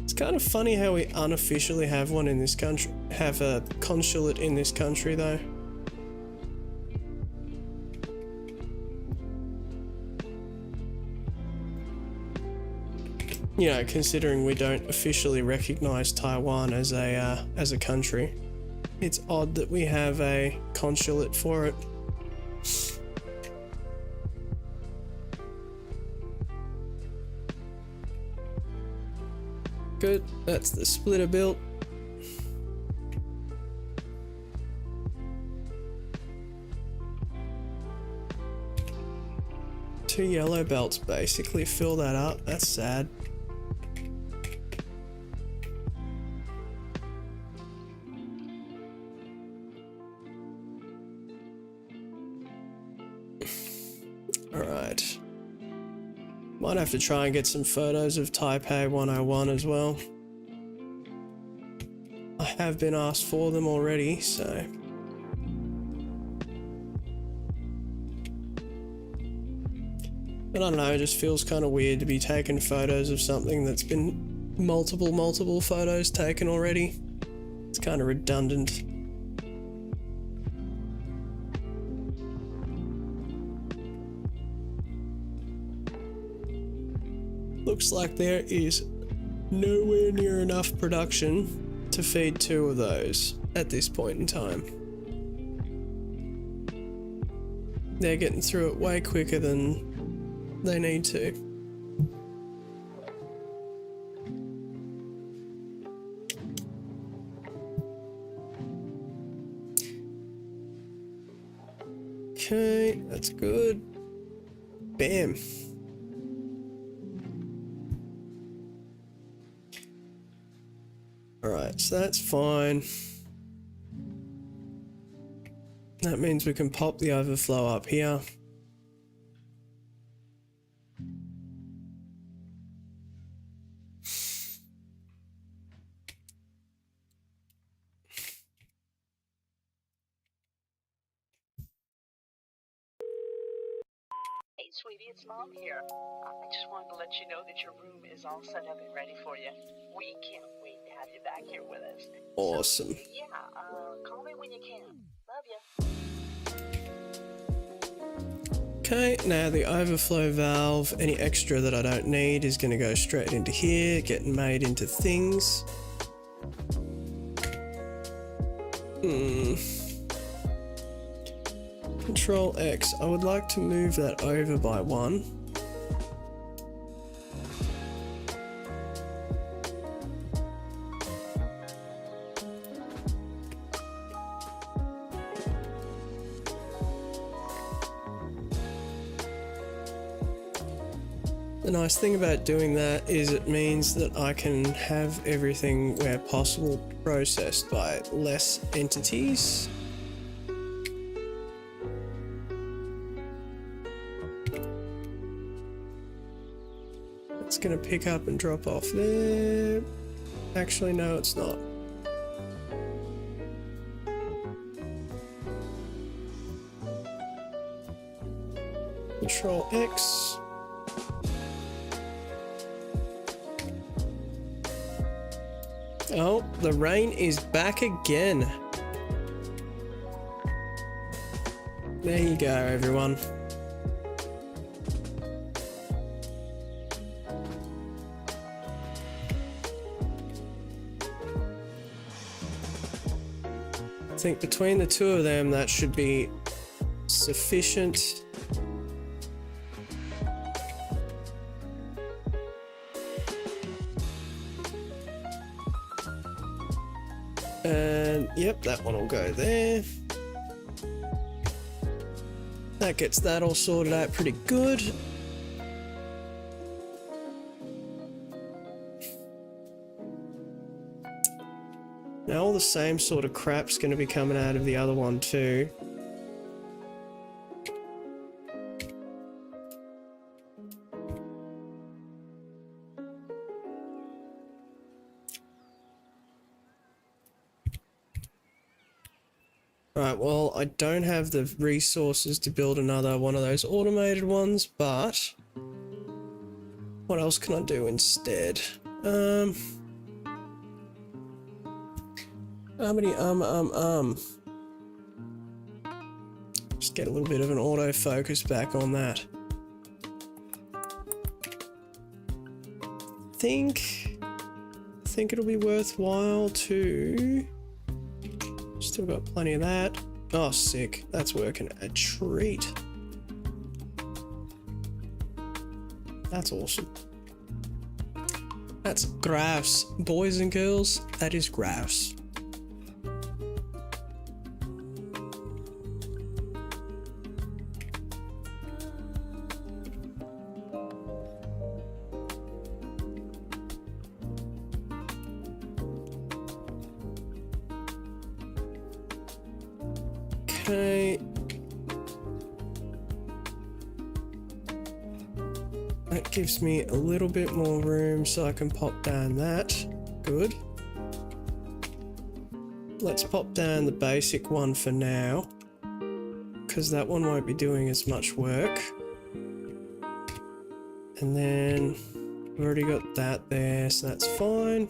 Speaker 1: It's kind of funny how we unofficially have one in this country, have a consulate in this country though. You know, considering we don't officially recognize Taiwan as a country, it's odd that we have a consulate for it. Good, that's the splitter built. Two yellow belts basically fill that up. That's sad. Alright. Might have to try and get some photos of Taipei 101 as well. I have been asked for them already, so... But I don't know, it just feels kind of weird to be taking photos of something that's been multiple photos taken already. It's kind of redundant. Looks like there is nowhere near enough production to feed two of those at this point in time. They're getting through it way quicker than they need to. Okay, that's good. Bam. Alright, so that's fine. That means we can pop the overflow up here.
Speaker 2: Hey, sweetie, it's Mom here. I just wanted to let you know that your room is all set up and ready for you. We can't wait to have you back here with us.
Speaker 1: Awesome.
Speaker 2: So, yeah, call me when you can. Love you.
Speaker 1: Okay, now the overflow valve, any extra that I don't need is going to go straight into here, getting made into things. Control X, I would like to move that over by one. The nice thing about doing that is it means that I can have everything where possible processed by less entities. It's going to pick up and drop off there. Actually, no, it's not. Control X. Oh, the rain is back again. There you go, everyone. I think between the two of them, that should be sufficient. And yep, that one will go there. That gets that all sorted out pretty good. Now all the same sort of crap's going to be coming out of the other one too. I don't have the resources to build another one of those automated ones, but what else can I do instead? Just get a little bit of an autofocus back on that. Think it'll be worthwhile to... Still got plenty of that. Oh, sick. That's working a treat. That's awesome. That's graphs. Boys and girls, that is graphs. Okay. That gives me a little bit more room so I can pop down that. Good. Let's pop down the basic one for now, because that one won't be doing as much work. And then we've already got that there, so that's fine.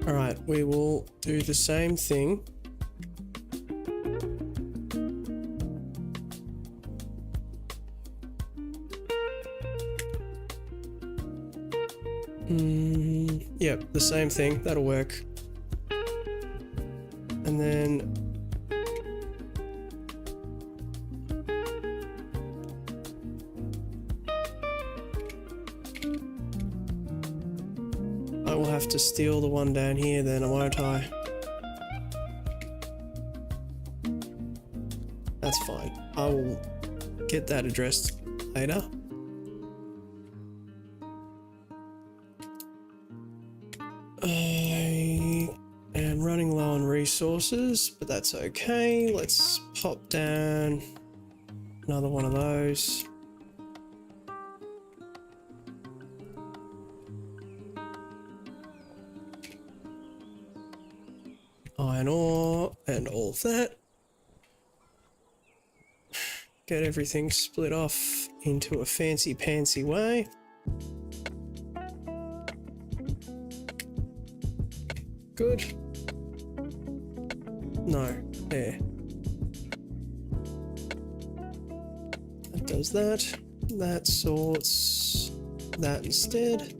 Speaker 1: Alright, we will do the same thing. Yep, the same thing, that'll work. And then I will have to steal the one down here then, won't I? That's fine. I will get that addressed later. I am running low on resources, but that's okay. Let's pop down another one of those. Iron ore and all of that. Get everything split off into a fancy pantsy way. Good. No, there. That does that. That sorts that instead.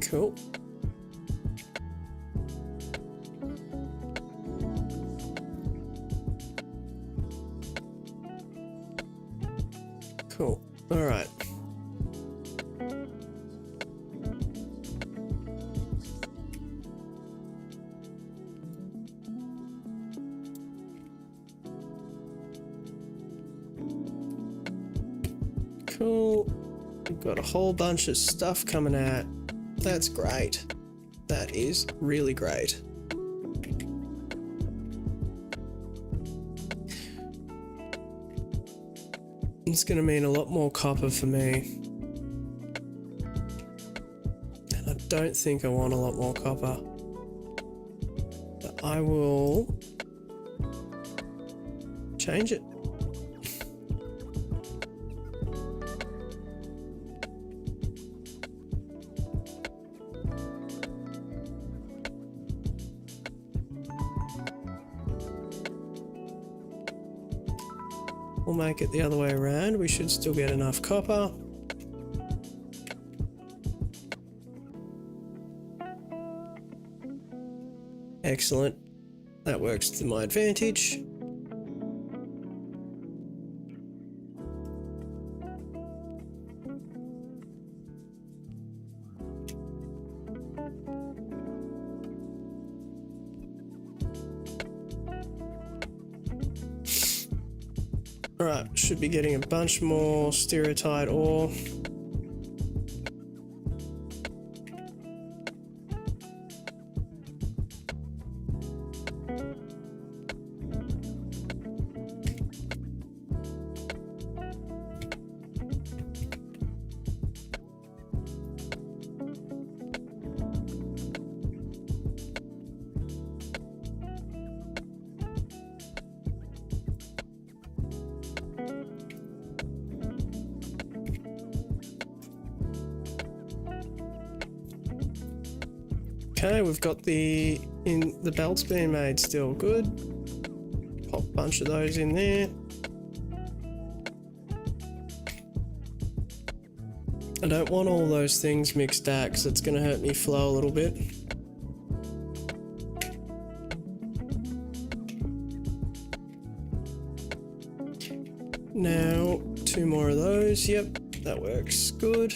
Speaker 1: Cool. Cool. All right. Cool. We've got a whole bunch of stuff coming out. That's great. That is really great. It's going to mean a lot more copper for me. And I don't think I want a lot more copper. But I will change it. We'll make it the other way around. We should still get enough copper. Excellent. That works to my advantage. Alright, should be getting a bunch more stereotype ore. Okay, we've got the belts being made still. Good. Pop a bunch of those in there. I don't want all those things mixed out because it's going to hurt me flow a little bit. Now, 2 more of those. Yep, that works good.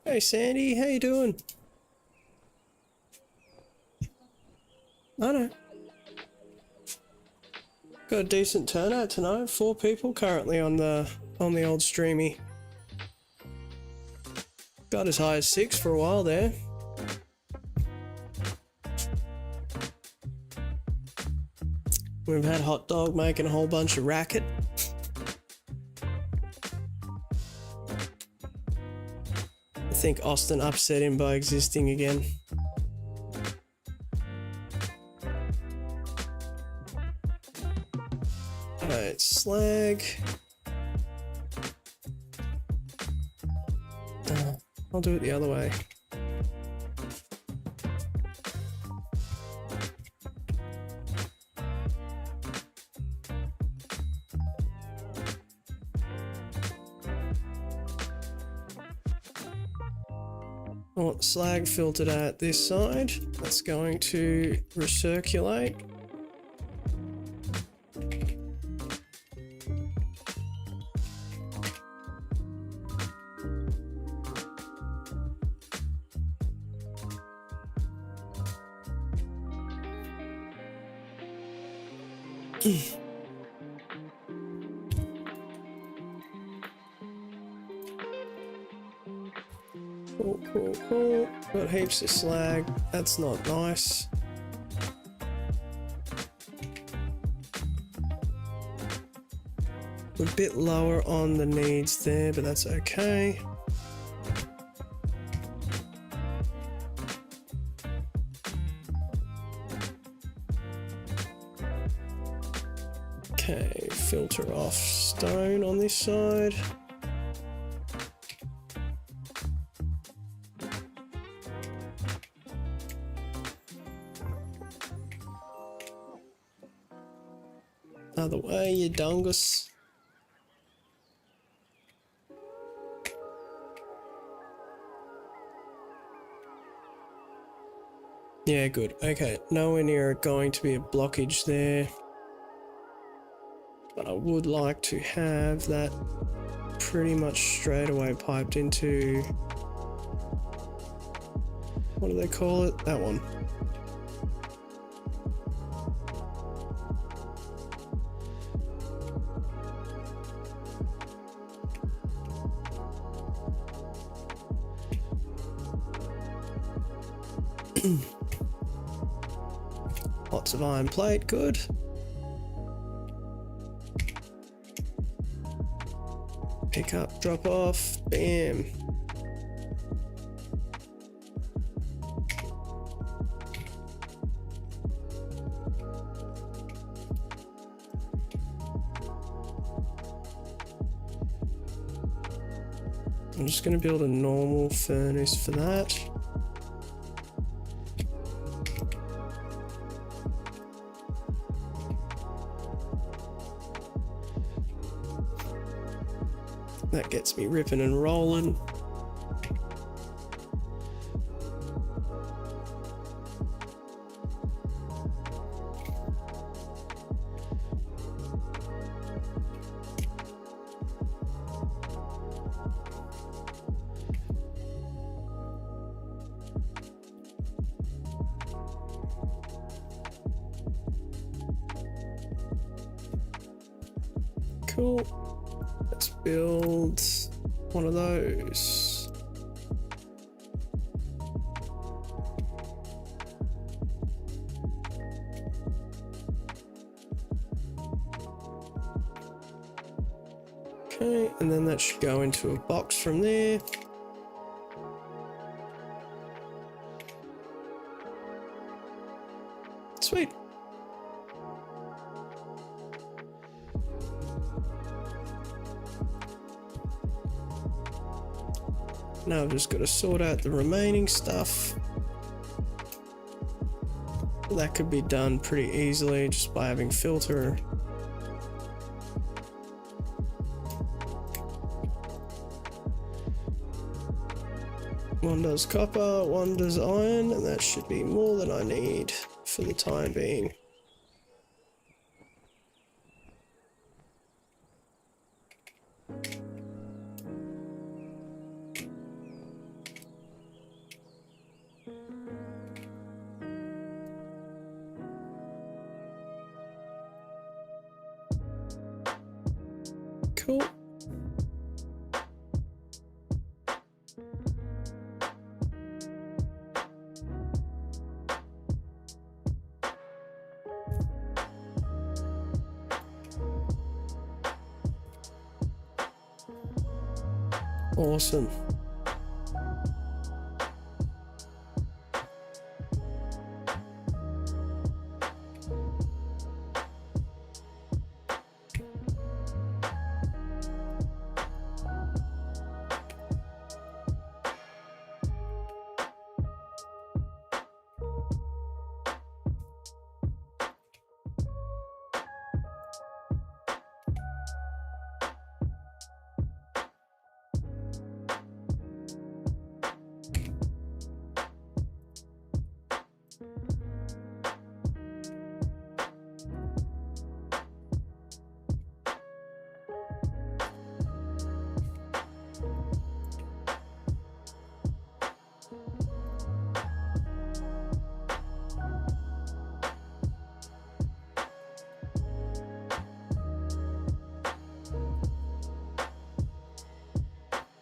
Speaker 1: Hey Sandy, how you doing? I know. Got a decent turnout tonight. 4 people currently on the old streamy. Got as high as 6 for a while there. We've had Hot Dog making a whole bunch of racket. I think Austin upset him by existing again. Alright, slag. I'll do it the other way. I want the slag filtered at this side. That's going to recirculate. Cool. Got heaps of slag. That's not nice. We're a bit lower on the needs there, but that's okay. Okay, filter off stone on this side. Other way, you dungus. Yeah, good. Okay, nowhere near going to be a blockage there. But I would like to have that pretty much straight away piped into... what do they call it? That one. Lots of iron plate, good. Pick up, drop off, bam. I'm just going to build a normal furnace for that. That gets me ripping and rolling. Cool. Let's build one of those. Okay, and then that should go into a box from there. Sweet. Now I've just got to sort out the remaining stuff. That could be done pretty easily just by having filter. One does copper, one does iron, and that should be more than I need for the time being. Cool. Awesome.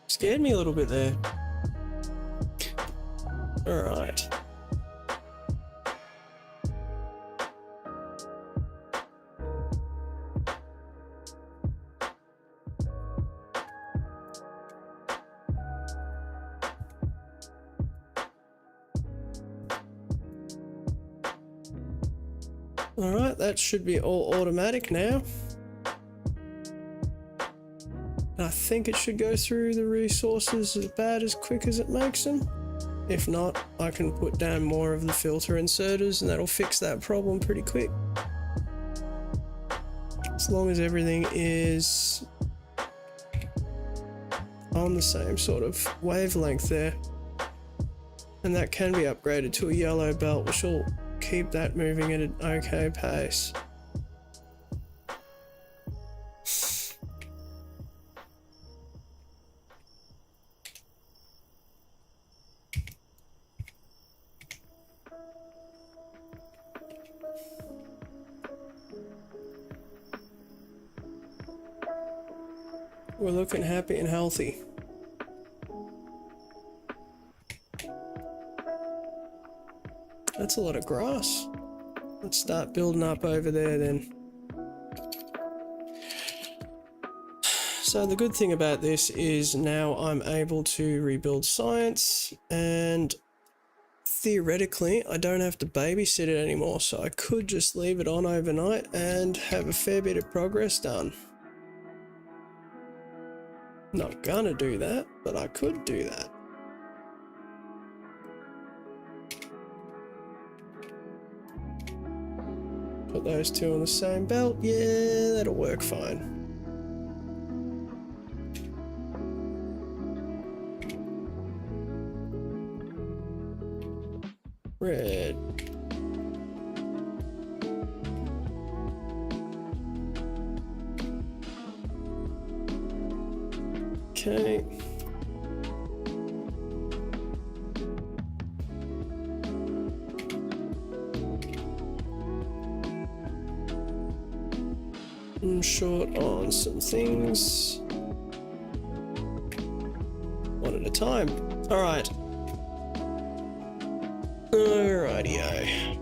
Speaker 1: Scared me a little bit there. All right. All right, that should be all automatic now. I think it should go through the resources about as quick as it makes them. If not, I can put down more of the filter inserters and that'll fix that problem pretty quick. As long as everything is on the same sort of wavelength there. And that can be upgraded to a yellow belt, which will keep that moving at an okay pace. We're looking happy and healthy. That's a lot of grass. Let's start building up over there then. So the good thing about this is now I'm able to rebuild science, and theoretically I don't have to babysit it anymore, so I could just leave it on overnight and have a fair bit of progress done. Not gonna do that, but I could do that. Put those two on the same belt. Yeah, that'll work fine. Red. Okay. I'm short on some things. One at a time. All right. Alrighty-o.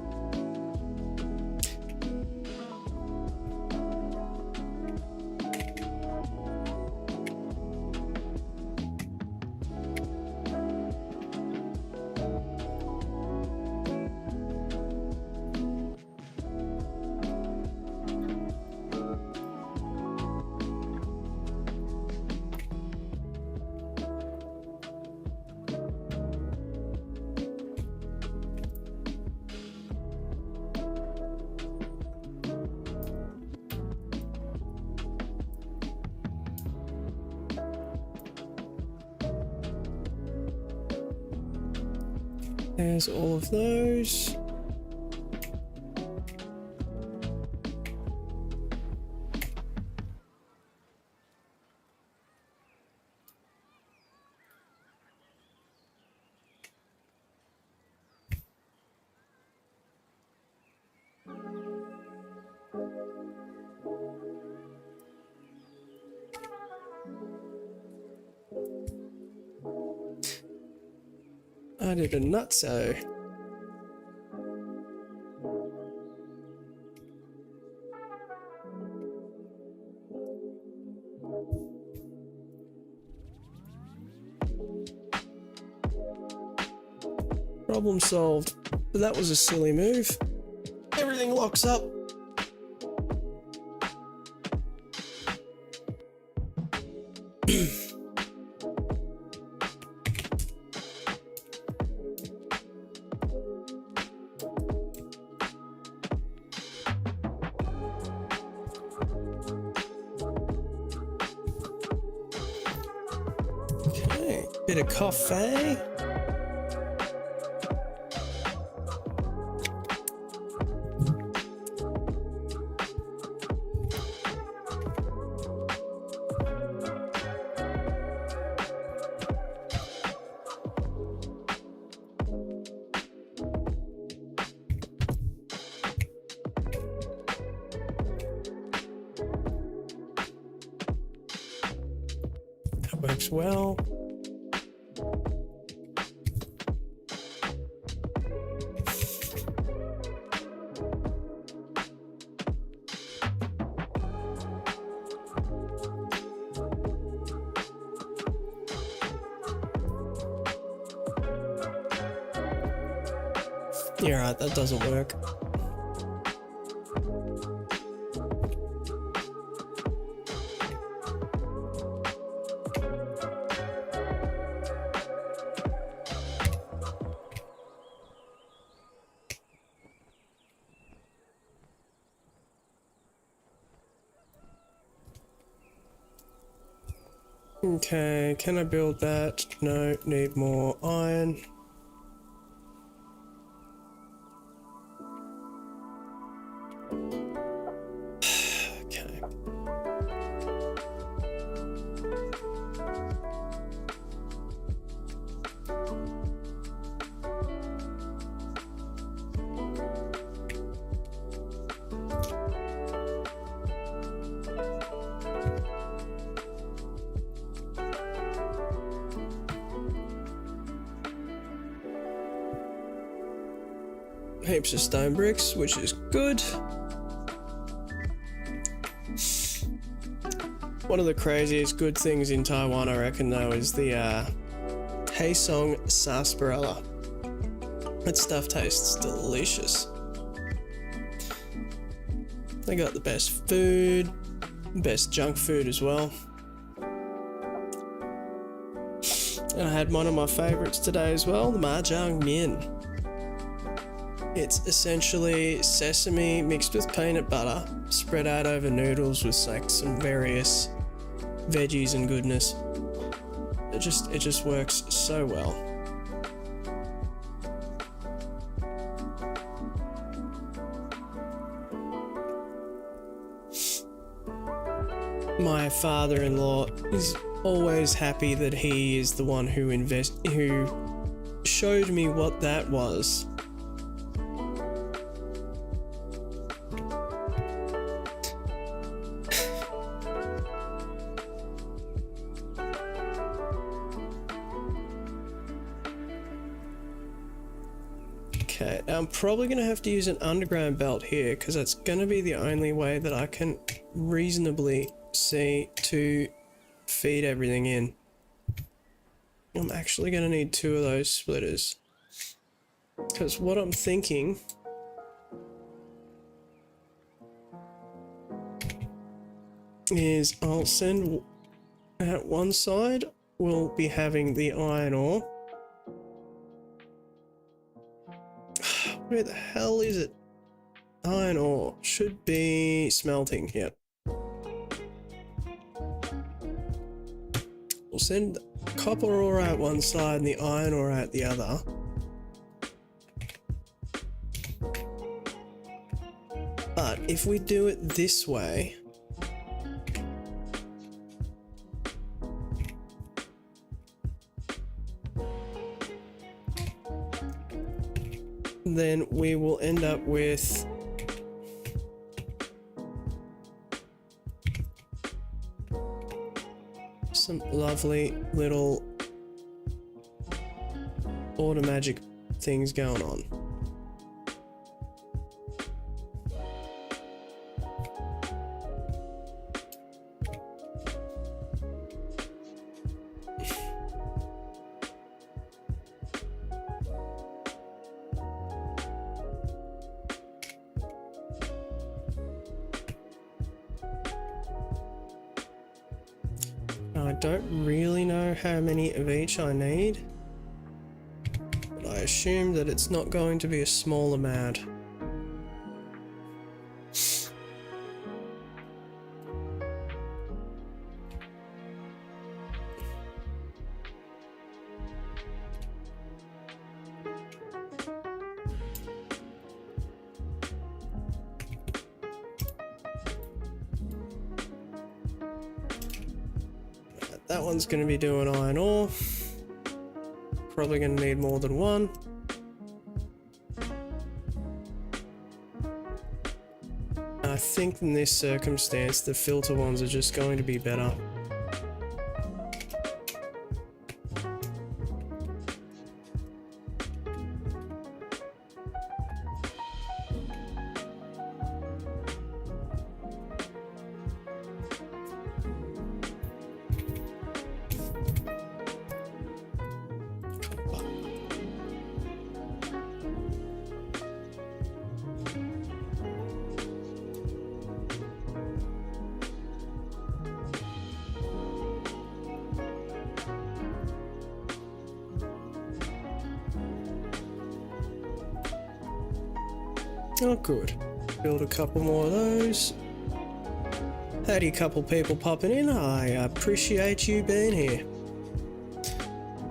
Speaker 1: There's all of those. I did a nutso. Problem solved. But that was a silly move. Everything locks up. Okay, bit of coffee. That works well. Yeah, right, that doesn't work. Okay, can I build that? No, need more iron. Okay. Heaps of stone bricks, which is good. One of the craziest good things in Taiwan, I reckon, though, is the Haesong sarsaparilla. That stuff tastes delicious. They got the best food, best junk food as well. And I had one of my favorites today as well, the mahjong mian. It's essentially sesame mixed with peanut butter, spread out over noodles with like some various veggies and goodness. It just works so well. My father-in-law is always happy that he is the one who showed me what that was. Okay, I'm probably going to have to use an underground belt here because that's going to be the only way that I can reasonably see to feed everything in. I'm actually going to need 2 of those splitters because what I'm thinking is I'll send at one side, we'll be having the iron ore. Where the hell is it? Iron ore should be smelting. Yep. We'll send copper ore out one side and the iron ore out the other. But if we do it this way, then we will end up with some lovely little auto magic things going on. I don't really know how many of each I need, but I assume that it's not going to be a small amount. That one's going to be doing iron ore. Probably going to need more than one. I think in this circumstance, the filter ones are just going to be better. Oh, good. Build a couple more of those. Howdy, couple people popping in. I appreciate you being here.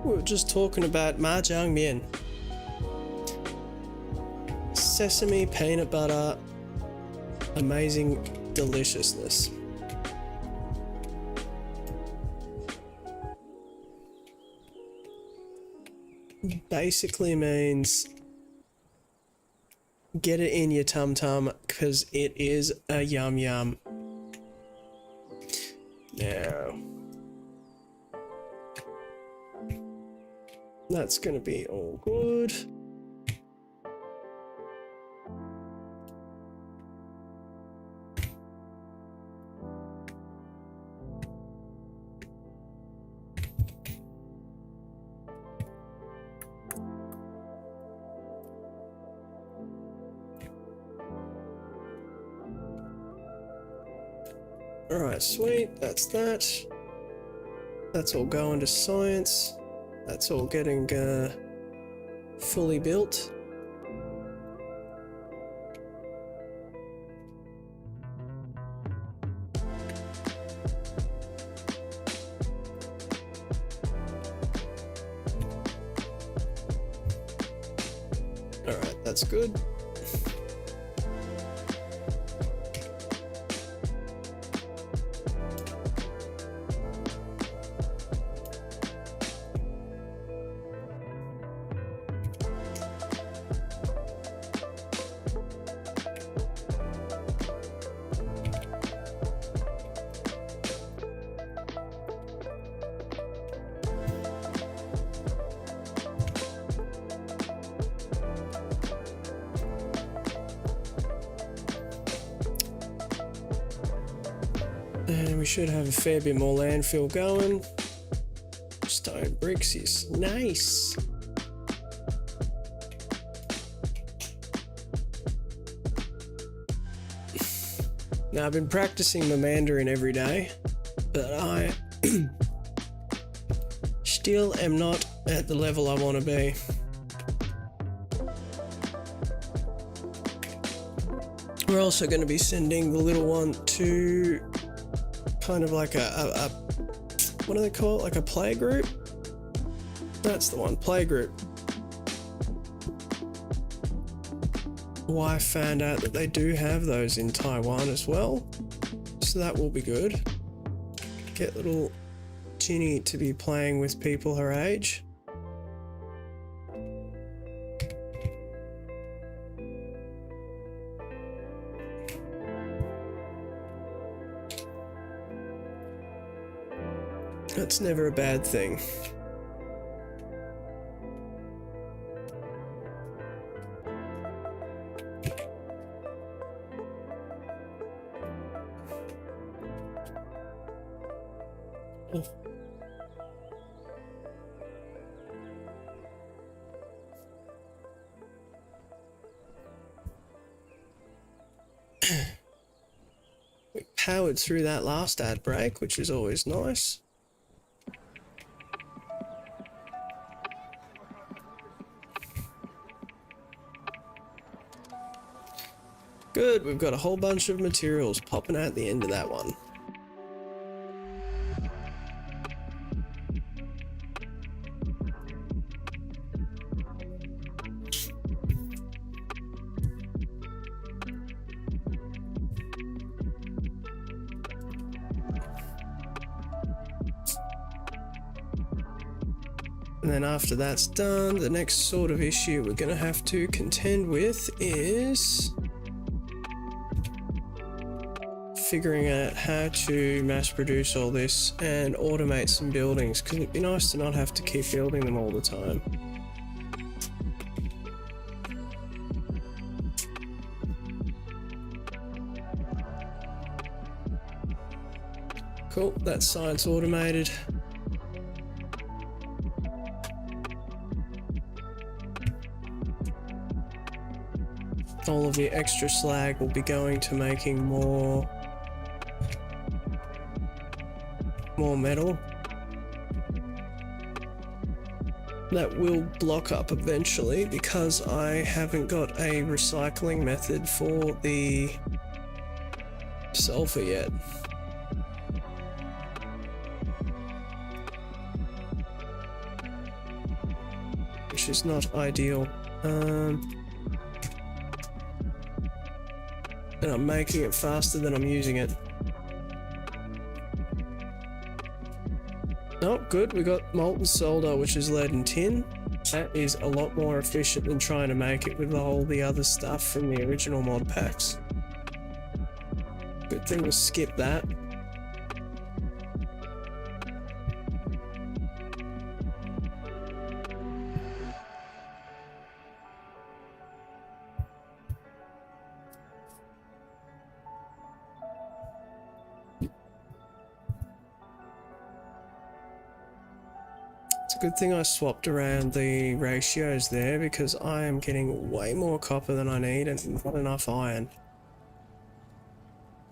Speaker 1: We were just talking about mahjong mian. Sesame, peanut butter, amazing deliciousness. Basically means get it in your tum tum because it is a yum yum. Now, that's gonna be all good. Alright, sweet, that's that. That's all going to science. That's all getting fully built. Alright, that's good. And we should have a fair bit more landfill going. Stone bricks is nice. Now, I've been practicing my Mandarin every day, but I still am not at the level I want to be. We're also going to be sending the little one to kind of like a what do they call it? Like a play group? That's the one, play group. wife found out that they do have those in Taiwan as well, so that will be good. Get little Ginny to be playing with people her age. That's never a bad thing. We powered through that last ad break, which is always nice. Good, we've got a whole bunch of materials popping out the end of that one. And then after that's done, the next sort of issue we're going to have to contend with is figuring out how to mass produce all this and automate some buildings, because it'd be nice to not have to keep building them all the time. Cool, that side's automated. All of the extra slag will be going to making more metal. That will block up eventually because I haven't got a recycling method for the sulfur yet. Which is not ideal. And I'm making it faster than I'm using it. Oh, good, we got molten solder, which is lead and tin. That is a lot more efficient than trying to make it with all the other stuff from the original mod packs. Good thing we'll skip that. Good thing I swapped around the ratios there because I am getting way more copper than I need and not enough iron.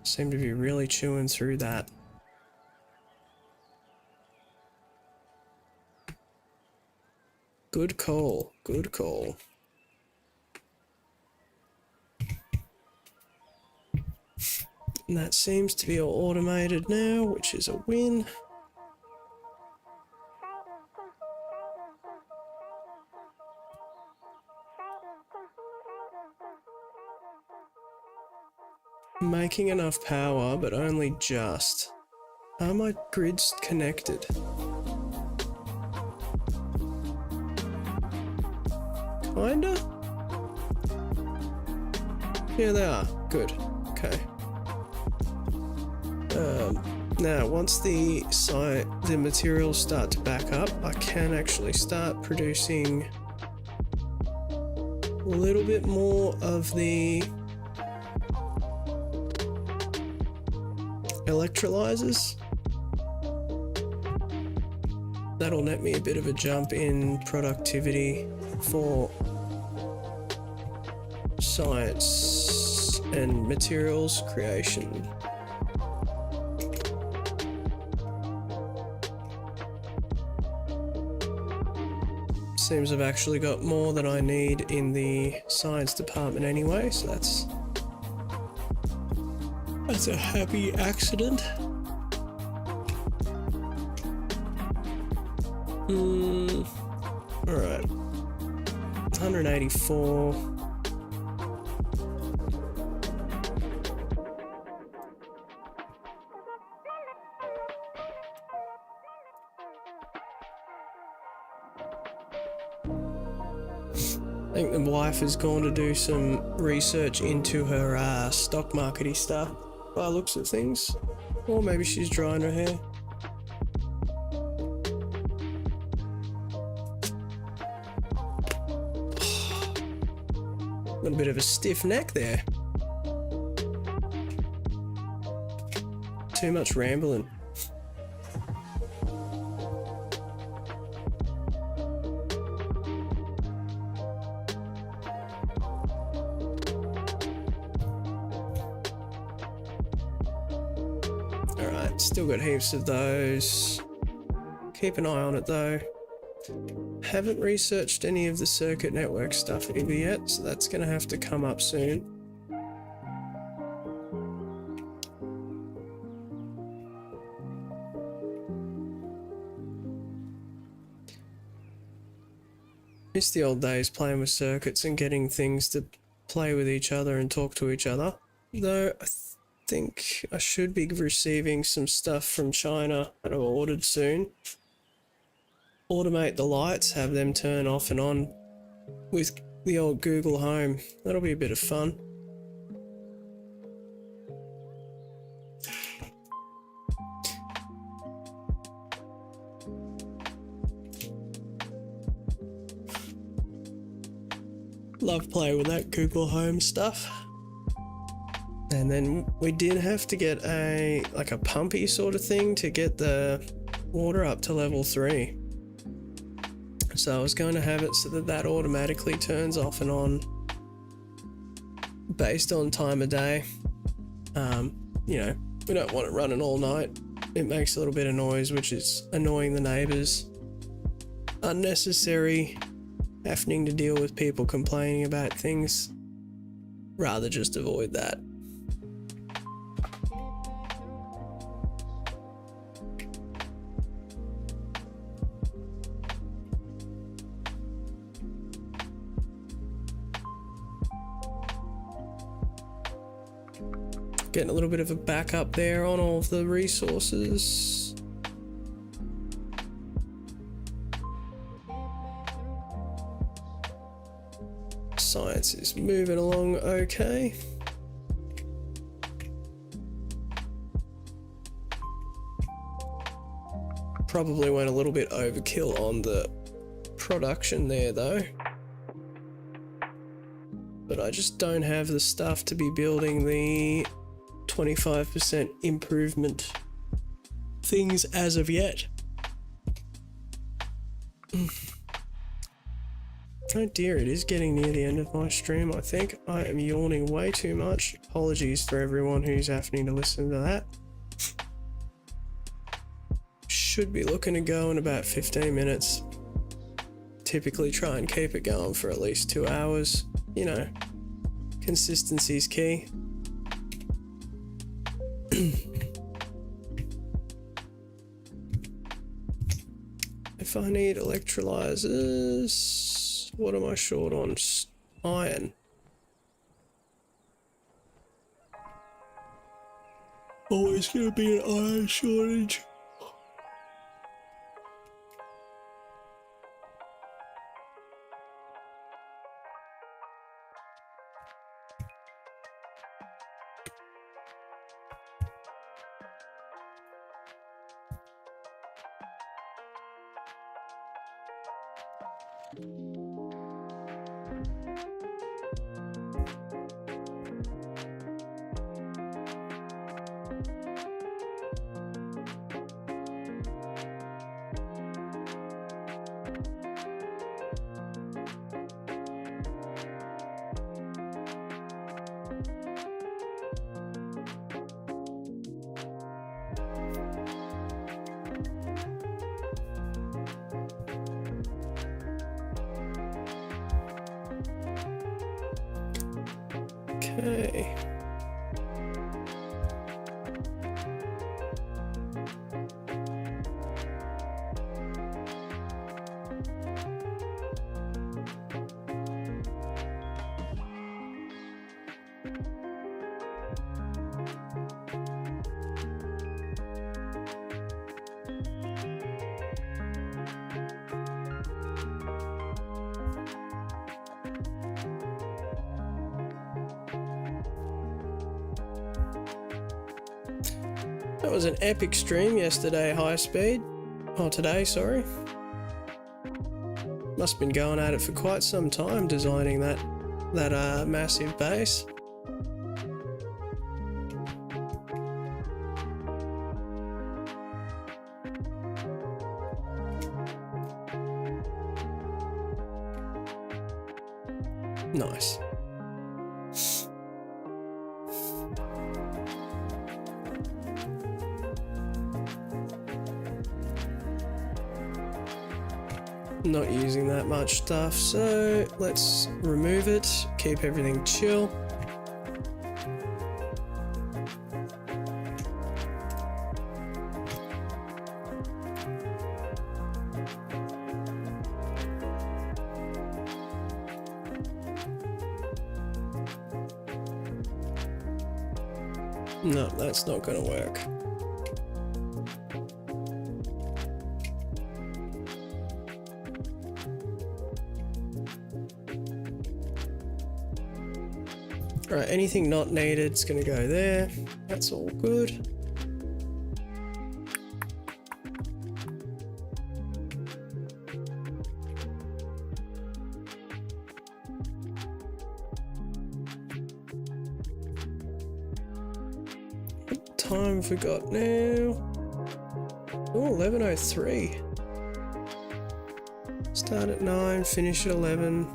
Speaker 1: Seem to be really chewing through that. Good call, good call. And that seems to be all automated now, which is a win. Making enough power, but only just. Are my grids connected? Kinda? Yeah, they are. Good. Okay. Now, once the materials start to back up, I can actually start producing a little bit more of the electrolyzers. That'll net me a bit of a jump in productivity for science and materials creation. Seems I've actually got more than I need in the science department anyway, so that's a happy accident. Alright. 184. think the wife has gone to do some research into her stock markety stuff by the looks of things. Or maybe she's drying her hair. Got a bit of a stiff neck there. Too much rambling. Alright, still got heaps of those. Keep an eye on it though. Haven't researched any of the circuit network stuff either yet, so that's going to have to come up soon. Miss the old days playing with circuits and getting things to play with each other and talk to each other. Though I think I should be receiving some stuff from China that I've ordered soon. Automate the lights, have them turn off and on with the old Google Home. That'll be a bit of fun. Love playing with that Google Home stuff. And then we did have to get a pumpy sort of thing to get the water up to level 3. So I was going to have it so that automatically turns off and on based on time of day. You know, we don't want it running all night. It makes a little bit of noise, which is annoying the neighbours. Unnecessary having to deal with people complaining about things. Rather just avoid that. Getting a little bit of a backup there on all of the resources. Science is moving along okay. Probably went a little bit overkill on the production there though. But I just don't have the stuff to be building the 25% improvement things as of yet. Oh dear, it is getting near the end of my stream. I think I am yawning way too much. Apologies for everyone who's having to listen to that. Should be looking to go in about 15 minutes. Typically try and keep it going for at least 2 hours. You know, consistency's key. If I need electrolyzers, what am I short on? Iron. Always gonna be an iron shortage. Okay. That was an epic stream yesterday, high speed. Oh, today, sorry. Must have been going at it for quite some time designing that massive base. Nice. Not using that much stuff, so let's remove it, keep everything chill. No, that's not going to work. Alright, anything not needed is going to go there. That's all good. What time have we got now? Oh, 11:03. Start at 9, finish at 11.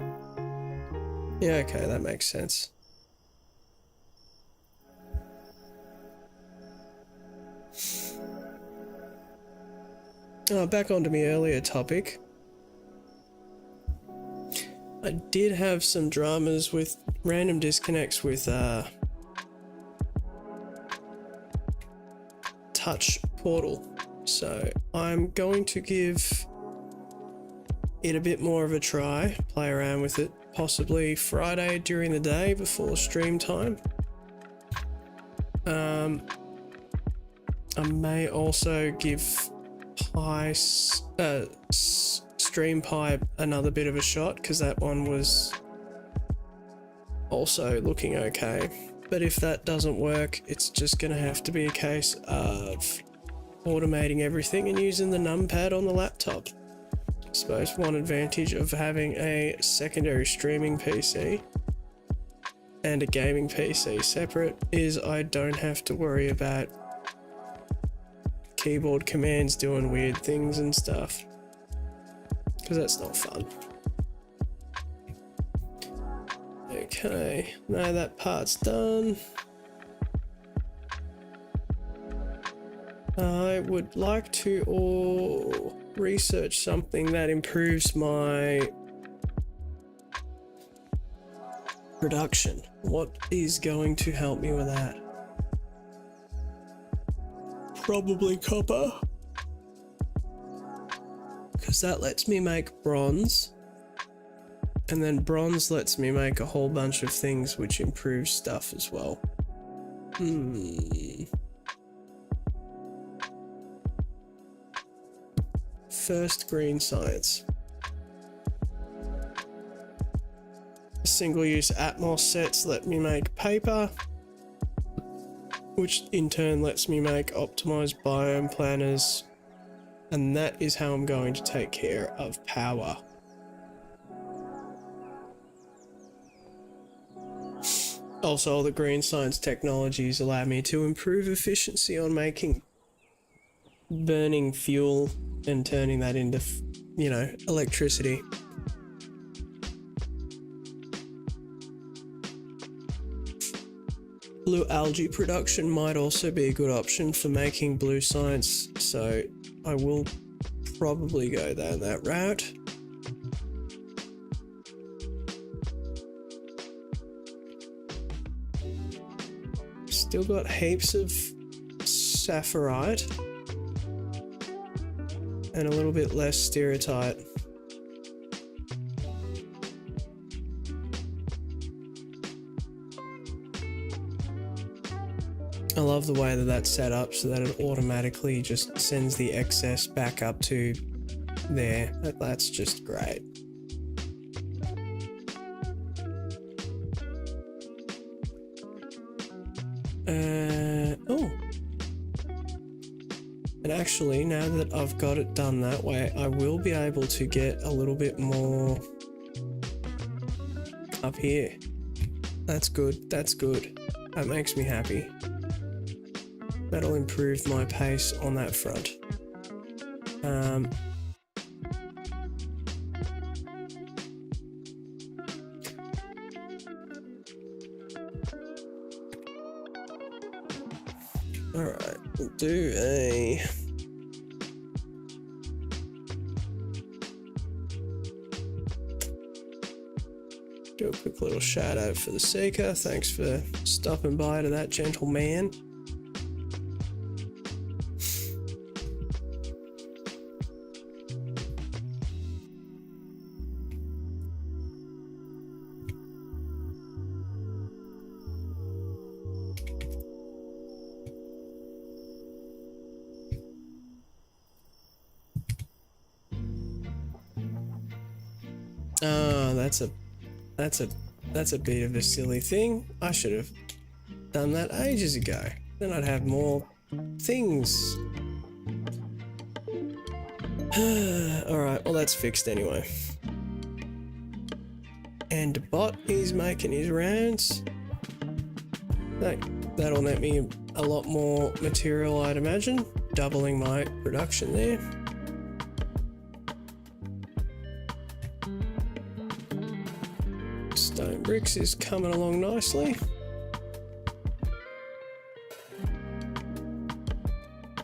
Speaker 1: Yeah, okay, that makes sense. Back onto my earlier topic. I did have some dramas with random disconnects with Touch Portal, so I'm going to give it a bit more of a try, play around with it, possibly Friday during the day before stream time. I may also give Stream Pipe another bit of a shot, because that one was also looking okay. But if that doesn't work, it's just going to have to be a case of automating everything and using the numpad on the laptop. I suppose one advantage of having a secondary streaming PC and a gaming PC separate is I don't have to worry about keyboard commands doing weird things and stuff, because that's not fun. Okay, now that part's done. I would like to research something that improves my production. What is going to help me with that? Probably copper, because that lets me make bronze, and then bronze lets me make a whole bunch of things which improves stuff as well. First green science. Single-use Atmos sets let me make paper, which in turn lets me make optimized biome planners, and that is how I'm going to take care of power. Also, all the green science technologies allow me to improve efficiency on making burning fuel and turning that into, electricity. Blue algae production might also be a good option for making blue science, so I will probably go down that route. Still got heaps of sapphirite and a little bit less stereotype. I love the way that that's set up so that it automatically just sends the excess back up to there. That's just great. Oh. And actually, now that I've got it done that way, I will be able to get a little bit more up here. That's good, that's good. That makes me happy. That'll improve my pace on that front. Alright, we'll do a... do a quick little shout out for the Seeker. Thanks for stopping by to that gentleman. Oh, that's a bit of a silly thing. I should have done that ages ago. Then I'd have more things. Alright, well that's fixed anyway. And Bot is making his rounds. That'll net me a lot more material, I'd imagine. Doubling my production there. Stone bricks is coming along nicely.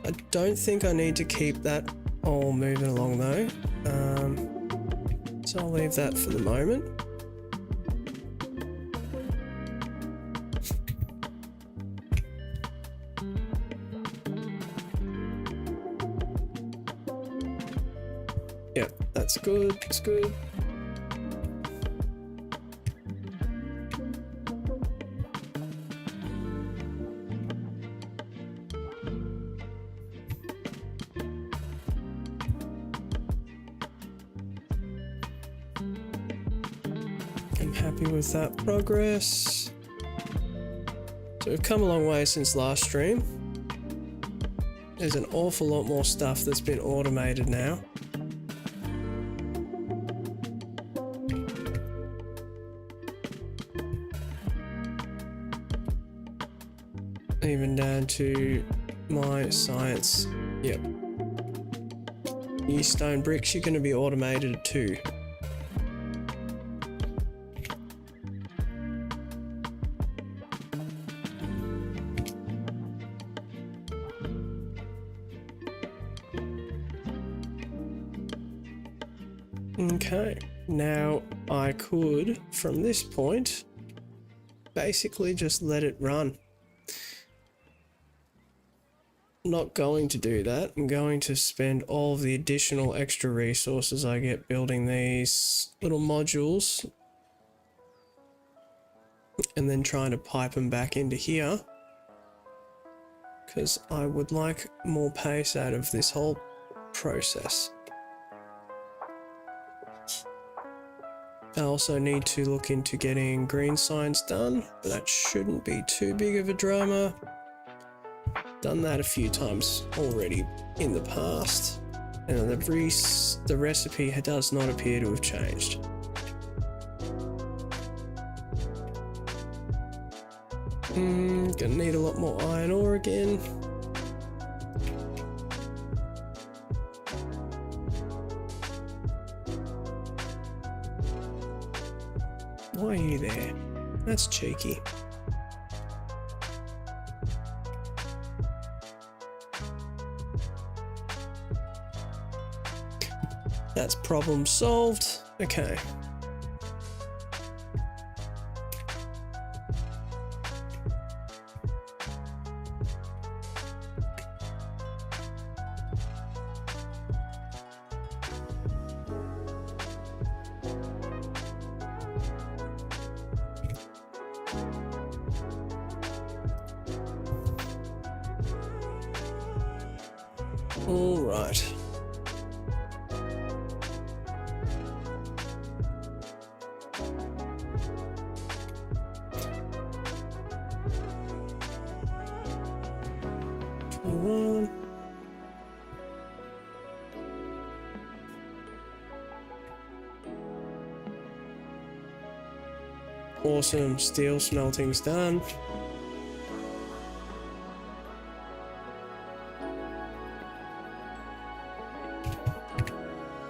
Speaker 1: I don't think I need to keep that all moving along though. So I'll leave that for the moment. Yep, that's good, that's good. I'm happy with that progress. So we've come a long way since last stream. There's an awful lot more stuff that's been automated now. Even down to my science. Yep. Your stone bricks, you're going to be automated too. Okay, now I could, from this point, basically just let it run. I'm not going to do that. I'm going to spend all of the additional extra resources I get building these little modules and then trying to pipe them back into here, because I would like more pace out of this whole process. I also need to look into getting green signs done, but that shouldn't be too big of a drama. Done that a few times already in the past, and the recipe does not appear to have changed. Gonna need a lot more iron ore again. Why are you there? That's cheeky. That's problem solved. Okay. All right. awesome steel smelting's done.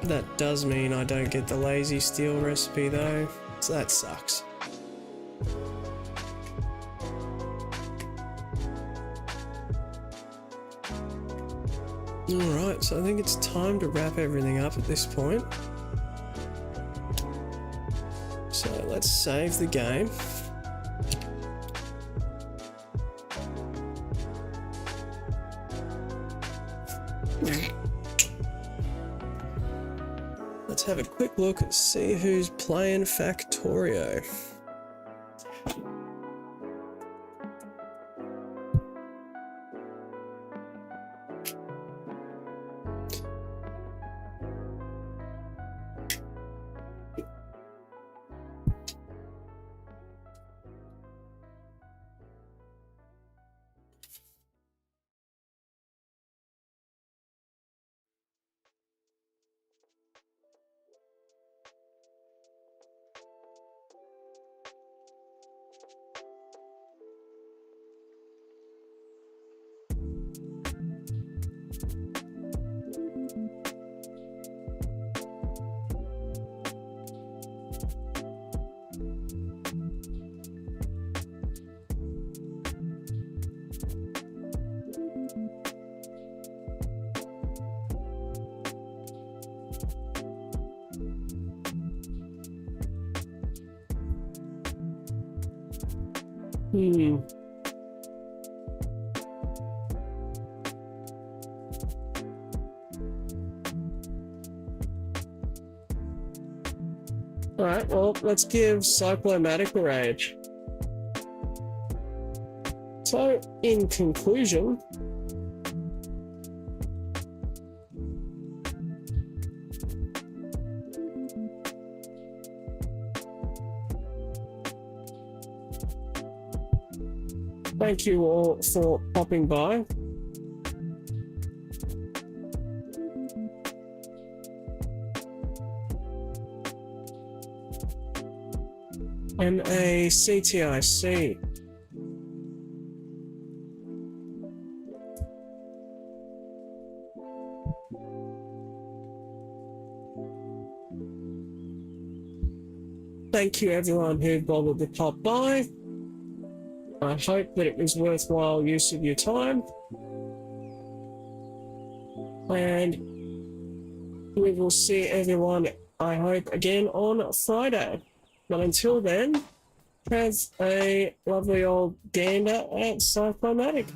Speaker 1: That does mean I don't get the lazy steel recipe though, so that sucks. Alright, so I think it's time to wrap everything up at this point. So let's save the game. Let's have a quick look and see who's playing Factorio. Alright, well, let's give Cyclomatic a rage. So, in conclusion, thank you all for popping by. MACTIC. Thank you everyone who bothered to pop by. I hope that it was worthwhile use of your time. And we will see everyone, I hope, again on Friday. But until then, have a lovely old gander at Cyclomatic.